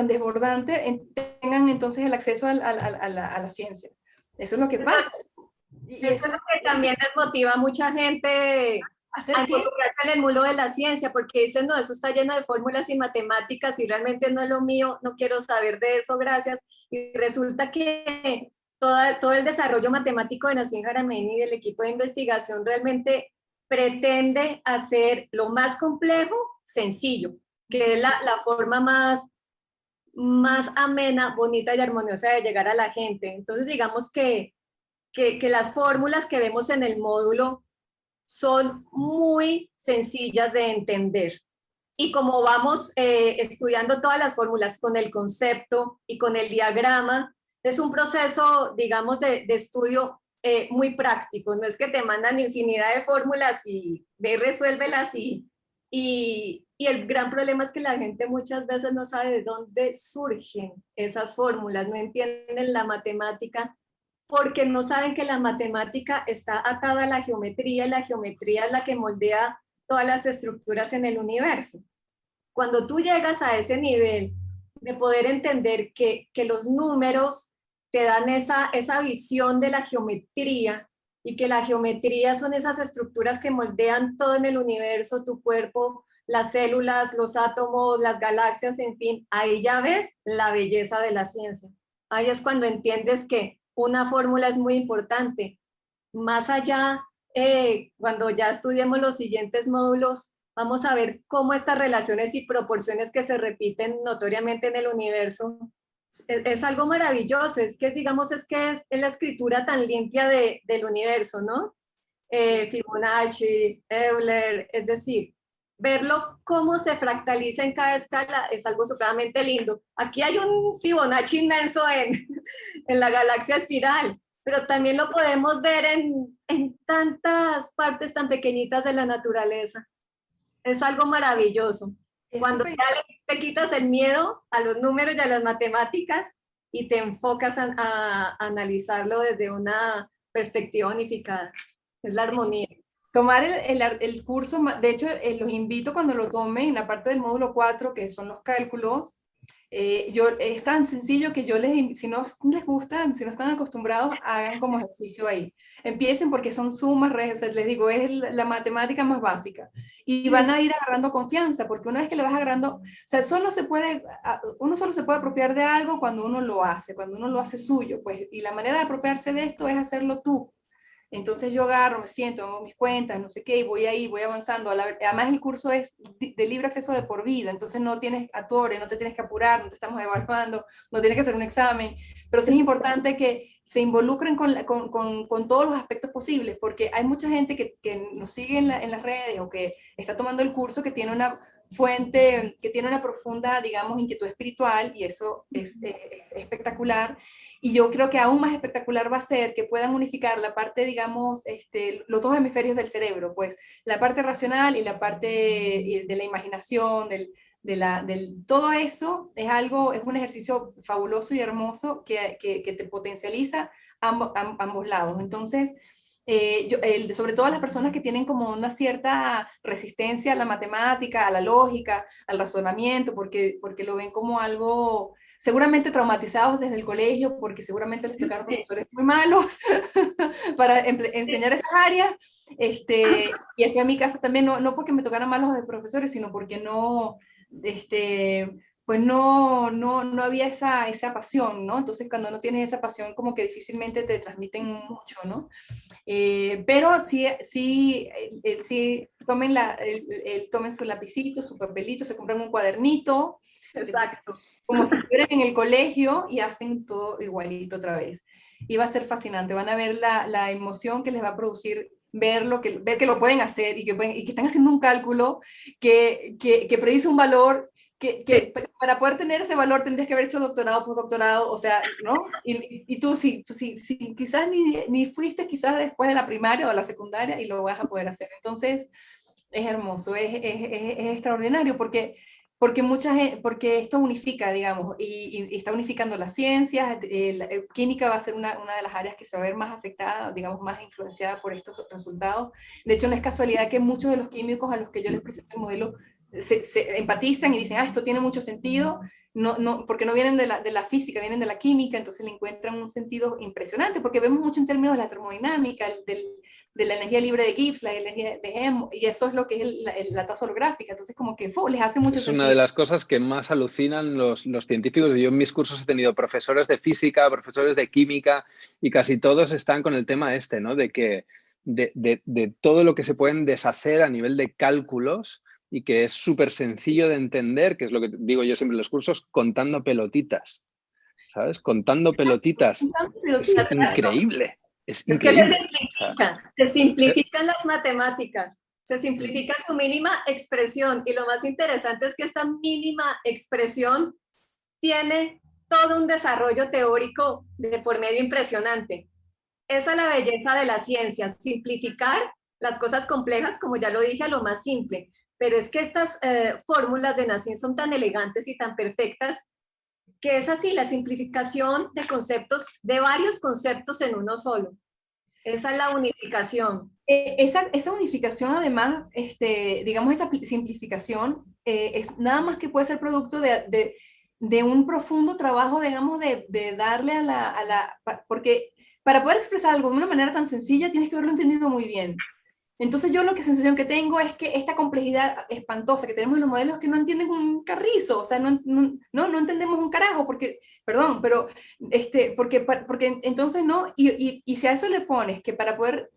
desbordante, tengan entonces el acceso a la ciencia. Eso es lo que pasa. Y eso es lo que también desmotiva a mucha gente a involucrarse en el mundo de la ciencia, porque dicen, no, eso está lleno de fórmulas y matemáticas y realmente no es lo mío, no quiero saber de eso, gracias. Y resulta que todo el desarrollo matemático de Nassim Haramein y del equipo de investigación realmente pretende hacer lo más complejo sencillo, que es la forma más amena, bonita y armoniosa de llegar a la gente. Entonces digamos que las fórmulas que vemos en el módulo son muy sencillas de entender. Y como vamos estudiando todas las fórmulas con el concepto y con el diagrama, es un proceso, digamos, de estudio muy práctico. No es que te mandan infinidad de fórmulas y ve y resuélvelas y el gran problema es que la gente muchas veces no sabe de dónde surgen esas fórmulas, no entienden la matemática porque no saben que la matemática está atada a la geometría y la geometría es la que moldea todas las estructuras en el universo. Cuando tú llegas a ese nivel de poder entender que los números te dan esa visión de la geometría y que la geometría son esas estructuras que moldean todo en el universo, tu cuerpo, las células, los átomos, las galaxias, en fin, ahí ya ves la belleza de la ciencia. Ahí es cuando entiendes que una fórmula es muy importante. Más allá, cuando ya estudiemos los siguientes módulos, vamos a ver cómo estas relaciones y proporciones que se repiten notoriamente en el universo es algo maravilloso. Es que, digamos, es la escritura tan limpia del universo, ¿no? Fibonacci, Euler, es decir, verlo cómo se fractaliza en cada escala es algo supremamente lindo. Aquí hay un Fibonacci inmenso en la galaxia espiral, pero también lo podemos ver en tantas partes tan pequeñitas de la naturaleza. Es algo maravilloso. Cuando ya te quitas el miedo a los números y a las matemáticas y te enfocas a analizarlo desde una perspectiva unificada. Es la armonía. tomar el curso, de hecho, los invito cuando lo tomen en la parte del módulo 4, que son los cálculos. Es tan sencillo que si no les gusta, si no están acostumbrados, hagan como ejercicio ahí. Empiecen porque son sumas, les digo, es la matemática más básica. Y van a ir agarrando confianza, porque una vez que le vas agarrando, o sea, uno solo se puede apropiar de algo cuando uno lo hace suyo, pues, y la manera de apropiarse de esto es hacerlo tú. Entonces yo agarro, me siento, hago mis cuentas, no sé qué, y voy ahí, voy avanzando. Además el curso es de libre acceso de por vida, entonces no tienes atores, no te tienes que apurar, no te estamos evaluando, no tienes que hacer un examen, pero sí es importante que se involucren con todos los aspectos posibles, porque hay mucha gente que nos sigue en las redes o que está tomando el curso que tiene una fuente, que tiene una profunda, digamos, inquietud espiritual, y eso es espectacular. Y yo creo que aún más espectacular va a ser que puedan unificar la parte, digamos, los dos hemisferios del cerebro, pues la parte racional y la parte de la imaginación, todo eso es un ejercicio fabuloso y hermoso que te potencializa ambos lados. Entonces, sobre todo las personas que tienen como una cierta resistencia a la matemática, a la lógica, al razonamiento, porque lo ven como algo seguramente traumatizados desde el colegio, porque seguramente les tocaron profesores muy malos para enseñar esas áreas. Y aquí en mi caso también, no porque me tocaran malos de profesores, sino porque pues no había esa pasión, ¿no? Entonces cuando no tienes esa pasión, como que difícilmente te transmiten mucho, ¿no? Pero sí tomen su lapicito, su papelito, se compran un cuadernito. Exacto. Como si estuvieran en el colegio y hacen todo igualito otra vez. Y va a ser fascinante, van a ver la emoción que les va a producir ver que lo pueden hacer y que están haciendo un cálculo que predice un valor que para poder tener ese valor tendrías que haber hecho doctorado, postdoctorado, o sea, ¿no? Y tú si quizás ni fuiste quizás después de la primaria o de la secundaria y lo vas a poder hacer. Entonces, es hermoso, es extraordinario porque esto unifica, digamos, y está unificando las ciencias. Química va a ser una de las áreas que se va a ver más afectada, digamos, más influenciada por estos resultados. De hecho, no es casualidad que muchos de los químicos a los que yo les presento el modelo se empatizan y dicen, esto tiene mucho sentido, porque no vienen de la física, vienen de la química, entonces le encuentran un sentido impresionante, porque vemos mucho en términos de la termodinámica, de la energía libre de Gibbs, la energía de Helmholtz, y eso es lo que es la tasa holográfica. Entonces, como que les hace mucho Es sentido. una de las cosas que más alucinan los científicos. Yo en mis cursos he tenido profesores de física, profesores de química, y casi todos están con el tema ¿no? De todo lo que se pueden deshacer a nivel de cálculos y que es súper sencillo de entender, que es lo que digo yo siempre en los cursos, contando pelotitas, ¿sabes? Contando pelotitas. Es increíble. Es increíble. Se simplifican las matemáticas, se simplifica su mínima expresión, y lo más interesante es que esta mínima expresión tiene todo un desarrollo teórico de por medio impresionante. Esa es la belleza de la ciencia, simplificar las cosas complejas, como ya lo dije, a lo más simple. Pero es que estas fórmulas de Nassim son tan elegantes y tan perfectas que es así, la simplificación de conceptos, de varios conceptos en uno solo. Esa es la unificación. Esa unificación, además, digamos, esa simplificación, es nada más que puede ser producto de un profundo trabajo, digamos, de darle porque para poder expresar algo de una manera tan sencilla, tienes que haberlo entendido muy bien. Entonces yo sensación que tengo es que esta complejidad espantosa que tenemos en los modelos que no entienden un carrizo, o sea, no entendemos un carajo, porque, perdón, pero, porque entonces no, y si a eso le pones que para poder,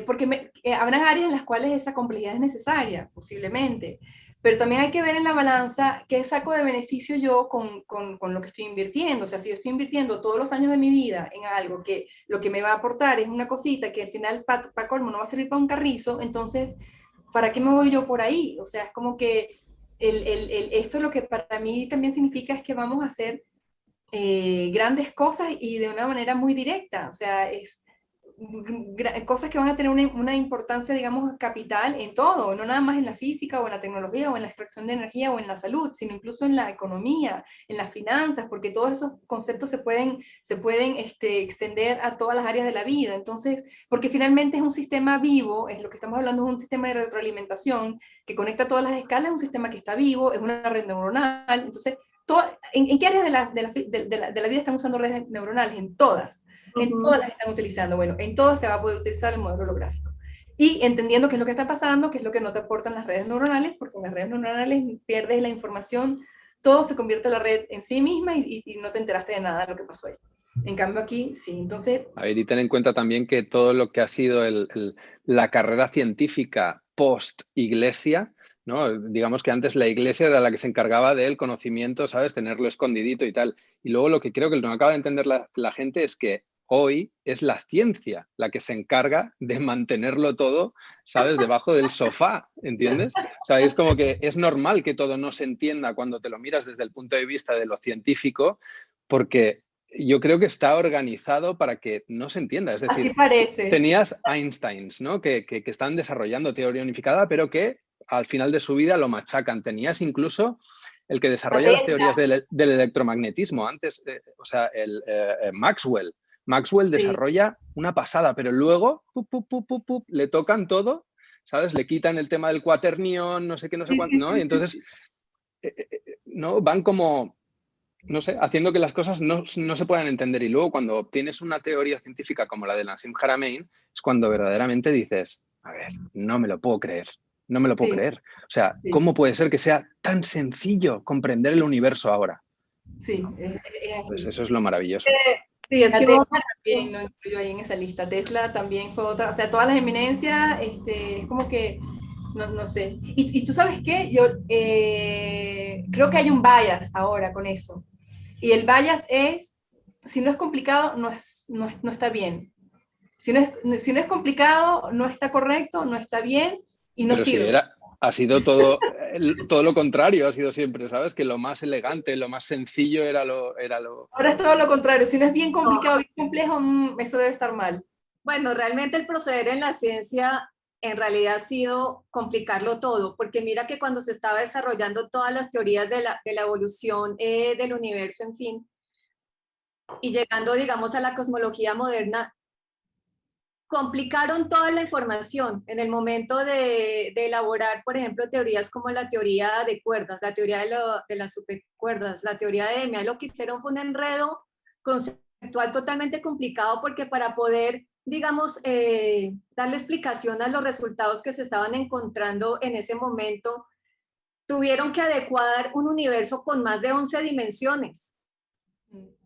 porque habrán áreas en las cuales esa complejidad es necesaria, posiblemente, pero también hay que ver en la balanza qué saco de beneficio yo con lo que estoy invirtiendo. O sea, si yo estoy invirtiendo todos los años de mi vida en algo que lo que me va a aportar es una cosita que al final para colmo no va a servir para un carrizo, entonces, ¿para qué me voy yo por ahí? O sea, es como que esto lo que para mí también significa es que vamos a hacer grandes cosas y de una manera muy directa. O sea, cosas que van a tener una importancia, digamos, capital en todo, no nada más en la física o en la tecnología o en la extracción de energía o en la salud, sino incluso en la economía, en las finanzas, porque todos esos conceptos se pueden extender a todas las áreas de la vida. Entonces, porque finalmente es un sistema vivo, es lo que estamos hablando, es un sistema de retroalimentación que conecta todas las escalas, es un sistema que está vivo, es una red neuronal. Entonces, ¿en qué áreas de la vida están usando redes neuronales? En todas. En todas las están utilizando. Bueno, en todas se va a poder utilizar el modelo holográfico. Y entendiendo qué es lo que está pasando, qué es lo que no te aportan las redes neuronales, porque en las redes neuronales pierdes la información, todo se convierte en la red en sí misma y no te enteraste de nada de lo que pasó ahí. En cambio aquí, sí. Entonces... A ver, y ten en cuenta también que todo lo que ha sido la carrera científica post-iglesia, ¿no? Digamos que antes la iglesia era la que se encargaba del conocimiento, ¿sabes? Tenerlo escondidito y tal. Y luego lo que creo que no acaba de entender la gente es que hoy es la ciencia la que se encarga de mantenerlo todo, ¿sabes? Debajo del sofá, ¿entiendes? O sea, es como que es normal que todo no se entienda cuando te lo miras desde el punto de vista de lo científico, porque yo creo que está organizado para que no se entienda. Es decir, así parece. Tenías Einsteins, ¿no? que están desarrollando teoría unificada, pero que al final de su vida lo machacan. Tenías incluso el que desarrolla las teorías del electromagnetismo antes, o sea, Maxwell. Maxwell desarrolla una pasada, pero luego le tocan todo, ¿sabes? Le quitan el tema del cuaternión, no sé qué, no sé cuánto, ¿no? Y entonces, ¿no? Van como, no sé, haciendo que las cosas no se puedan entender. Y luego cuando obtienes una teoría científica como la de Nassim Haramein, es cuando verdaderamente dices, a ver, no me lo puedo creer, no me lo puedo creer. O sea, ¿cómo puede ser que sea tan sencillo comprender el universo ahora? Sí, ¿no? es así. Pues eso es lo maravilloso. Sí, es que Tesla también lo incluyo ahí en esa lista. Tesla también fue otra, o sea, todas las eminencias, es como que, no sé. Y tú sabes qué, yo creo que hay un bias ahora con eso. Y el bias es, si no es complicado, no está bien. Si no es complicado, no está correcto, no está bien y no Pero sirve. si ha sido todo lo contrario, ha sido siempre, ¿sabes? Que lo más elegante, lo más sencillo era lo... Ahora es todo lo contrario. Si no es bien complicado, bien complejo, eso debe estar mal. Bueno, realmente el proceder en la ciencia en realidad ha sido complicarlo todo, porque mira que cuando se estaba desarrollando todas las teorías de la evolución del universo, en fin, y llegando, digamos, a la cosmología moderna, complicaron toda la información en el momento de elaborar, por ejemplo, teorías como la teoría de cuerdas, la teoría de las supercuerdas, la teoría de EMEA. Lo que hicieron fue un enredo conceptual totalmente complicado, porque para poder, digamos, darle explicación a los resultados que se estaban encontrando en ese momento, tuvieron que adecuar un universo con más de 11 dimensiones.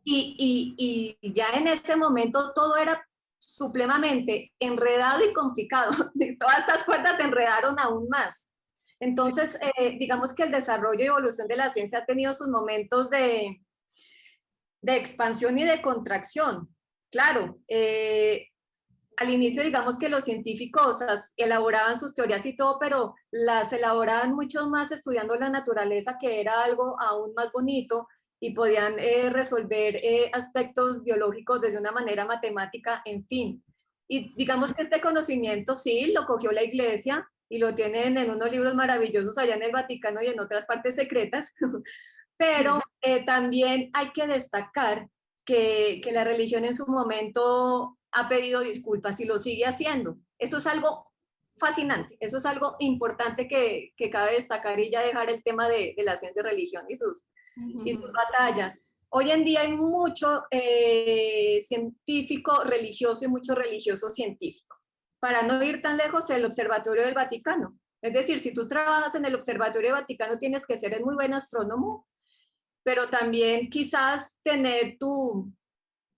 Y ya en ese momento todo era supremamente enredado y complicado. Todas estas cuerdas se enredaron aún más. Entonces, digamos que el desarrollo y evolución de la ciencia ha tenido sus momentos de expansión y de contracción. Claro, al inicio, digamos que los científicos elaboraban sus teorías y todo, pero las elaboraban mucho más estudiando la naturaleza, que era algo aún más bonito, y podían resolver aspectos biológicos desde una manera matemática, en fin. Y digamos que este conocimiento sí lo cogió la iglesia y lo tienen en unos libros maravillosos allá en el Vaticano y en otras partes secretas, pero también hay que destacar que la religión en su momento ha pedido disculpas y lo sigue haciendo. Eso es algo fascinante, eso es algo importante que cabe destacar, y ya dejar el tema de la ciencia y religión y sus batallas. Hoy en día hay mucho científico religioso y mucho religioso científico. Para no ir tan lejos, el Observatorio del Vaticano. Es decir, si tú trabajas en el Observatorio del Vaticano, tienes que ser muy buen astrónomo, pero también quizás tener tu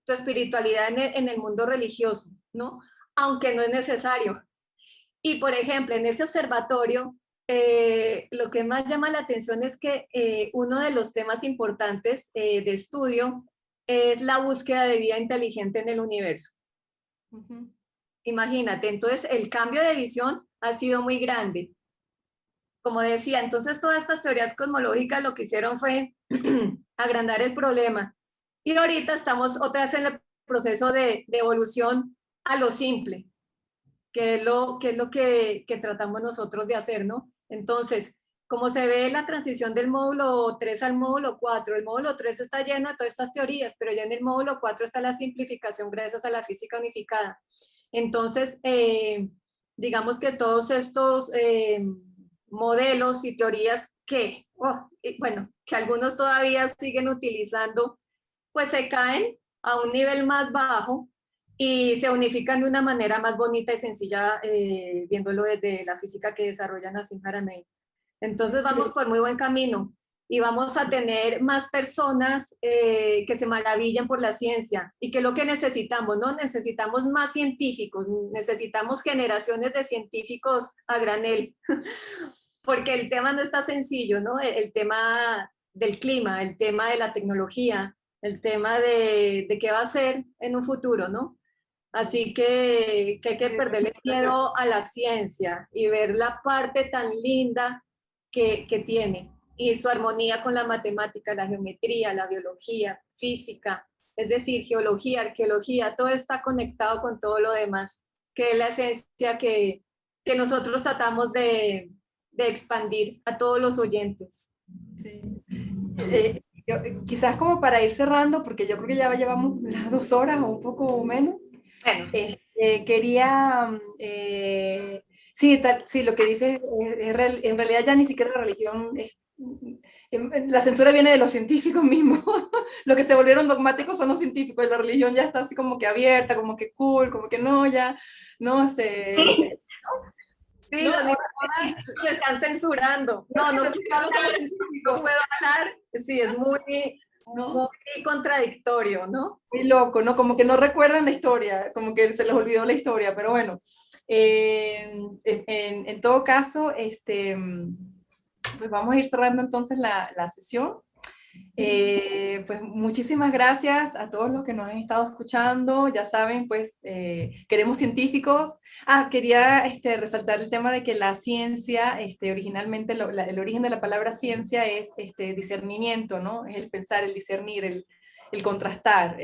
espiritualidad en el mundo religioso, ¿no? Aunque no es necesario. Y, por ejemplo, en ese observatorio, lo que más llama la atención es que uno de los temas importantes de estudio es la búsqueda de vida inteligente en el universo. Imagínate, entonces el cambio de visión ha sido muy grande. Como decía, entonces todas estas teorías cosmológicas lo que hicieron fue agrandar el problema. Y ahorita estamos otra vez en el proceso de evolución, a lo simple, que es lo que tratamos nosotros de hacer, ¿no? Entonces, como se ve la transición del módulo 3 al módulo 4, el módulo 3 está lleno de todas estas teorías, pero ya en el módulo 4 está la simplificación gracias a la física unificada. Entonces, digamos que todos estos modelos y teorías que, bueno, que algunos todavía siguen utilizando, pues se caen a un nivel más bajo y se unifican de una manera más bonita y sencilla, viéndolo desde la física que desarrolla Nassim Haramein. Entonces vamos por muy buen camino y vamos a tener más personas que se maravillen por la ciencia y que lo que necesitamos, ¿no? Necesitamos más científicos, necesitamos generaciones de científicos a granel, porque el tema no está sencillo, ¿no? El tema del clima, el tema de la tecnología, el tema de qué va a ser en un futuro, ¿no? Así que hay que perderle miedo a la ciencia y ver la parte tan linda que tiene y su armonía con la matemática, la geometría, la biología, física, es decir, geología, arqueología, todo está conectado con todo lo demás, que es la esencia que nosotros tratamos de expandir a todos los oyentes. Sí. Quizás como para ir cerrando, porque yo creo que ya llevamos las 2 horas o un poco menos. Bueno. Quería, sí, sí, lo que dices, en realidad ya ni siquiera la religión, la censura viene de los científicos mismos, lo que se volvieron dogmáticos son los científicos, y la religión ya está así como que abierta, como que cool, como que no, ya, no sé. Sí, no, se están censurando. No puedo hablar. Sí, es muy contradictorio, ¿no? Muy loco, ¿no? Como que no recuerdan la historia, como que se les olvidó la historia, pero bueno, en todo caso, pues vamos a ir cerrando entonces la sesión. Pues muchísimas gracias a todos los que nos han estado escuchando. Ya saben, pues queremos científicos. Quería resaltar el tema de que la ciencia, originalmente el origen de la palabra ciencia es discernimiento, ¿no? Es el pensar, el discernir, el contrastar.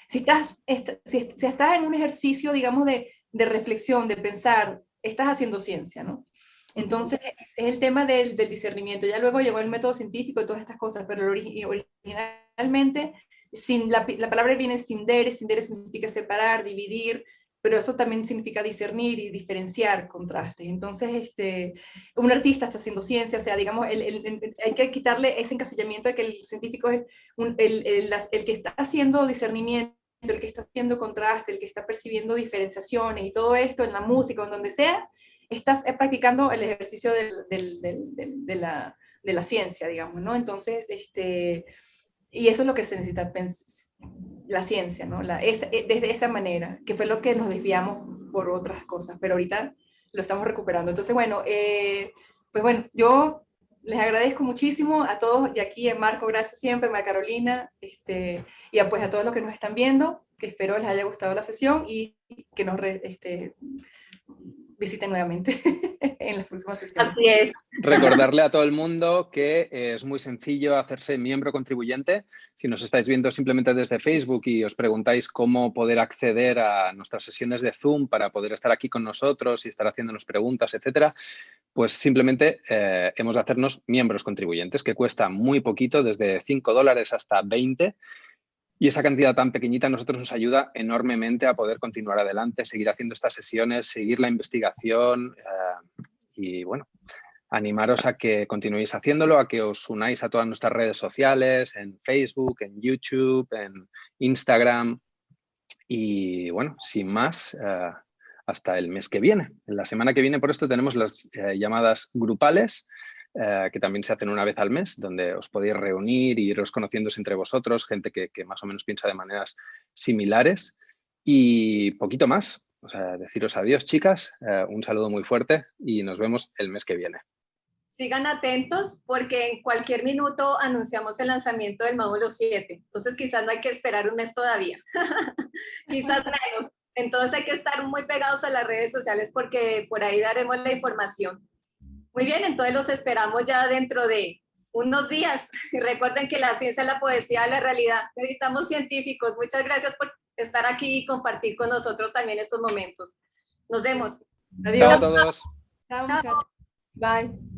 Si estás en un ejercicio, digamos, de reflexión, de pensar, estás haciendo ciencia, ¿no? Entonces, es el tema del discernimiento. Ya luego llegó el método científico y todas estas cosas, pero originalmente la palabra viene sindere significa separar, dividir, pero eso también significa discernir y diferenciar contrastes. Entonces, un artista está haciendo ciencia, o sea, digamos, hay que quitarle ese encasillamiento de que el científico es el que está haciendo discernimiento, el que está haciendo contraste, el que está percibiendo diferenciaciones y todo esto en la música o en donde sea, estás practicando el ejercicio de la ciencia, digamos, ¿no? Entonces, y eso es lo que se necesita, la ciencia, ¿no? Desde esa manera, que fue lo que nos desviamos por otras cosas, pero ahorita lo estamos recuperando. Entonces, bueno, pues bueno, yo les agradezco muchísimo a todos, y aquí a Marco, gracias siempre, a Carolina, y pues a todos los que nos están viendo, que espero les haya gustado la sesión y que nos visiten nuevamente en las próximas sesiones. Así es. Recordarle a todo el mundo que es muy sencillo hacerse miembro contribuyente. Si nos estáis viendo simplemente desde Facebook y os preguntáis cómo poder acceder a nuestras sesiones de Zoom para poder estar aquí con nosotros y estar haciéndonos preguntas, etcétera, pues simplemente hemos de hacernos miembros contribuyentes, que cuesta muy poquito, desde $5 hasta 20. Y esa cantidad tan pequeñita a nosotros nos ayuda enormemente a poder continuar adelante, seguir haciendo estas sesiones, seguir la investigación y, bueno, animaros a que continuéis haciéndolo, a que os unáis a todas nuestras redes sociales, en Facebook, en YouTube, en Instagram. Y, bueno, sin más, hasta el mes que viene. La semana que viene, por esto, tenemos las llamadas grupales, que también se hacen una vez al mes, donde os podéis reunir y iros conociéndose entre vosotros, gente que más o menos piensa de maneras similares. Y poquito más. O sea, deciros adiós, chicas, un saludo muy fuerte y nos vemos el mes que viene. Sigan atentos porque en cualquier minuto anunciamos el lanzamiento del módulo 7. Entonces quizás no hay que esperar un mes todavía, quizás menos. Entonces hay que estar muy pegados a las redes sociales porque por ahí daremos la información. Muy bien, entonces los esperamos ya dentro de unos días. Y recuerden que la ciencia es la poesía de la realidad. Necesitamos científicos. Muchas gracias por estar aquí y compartir con nosotros también estos momentos. Nos vemos. Adiós. Chao a todos. Chao, muchachos. Bye.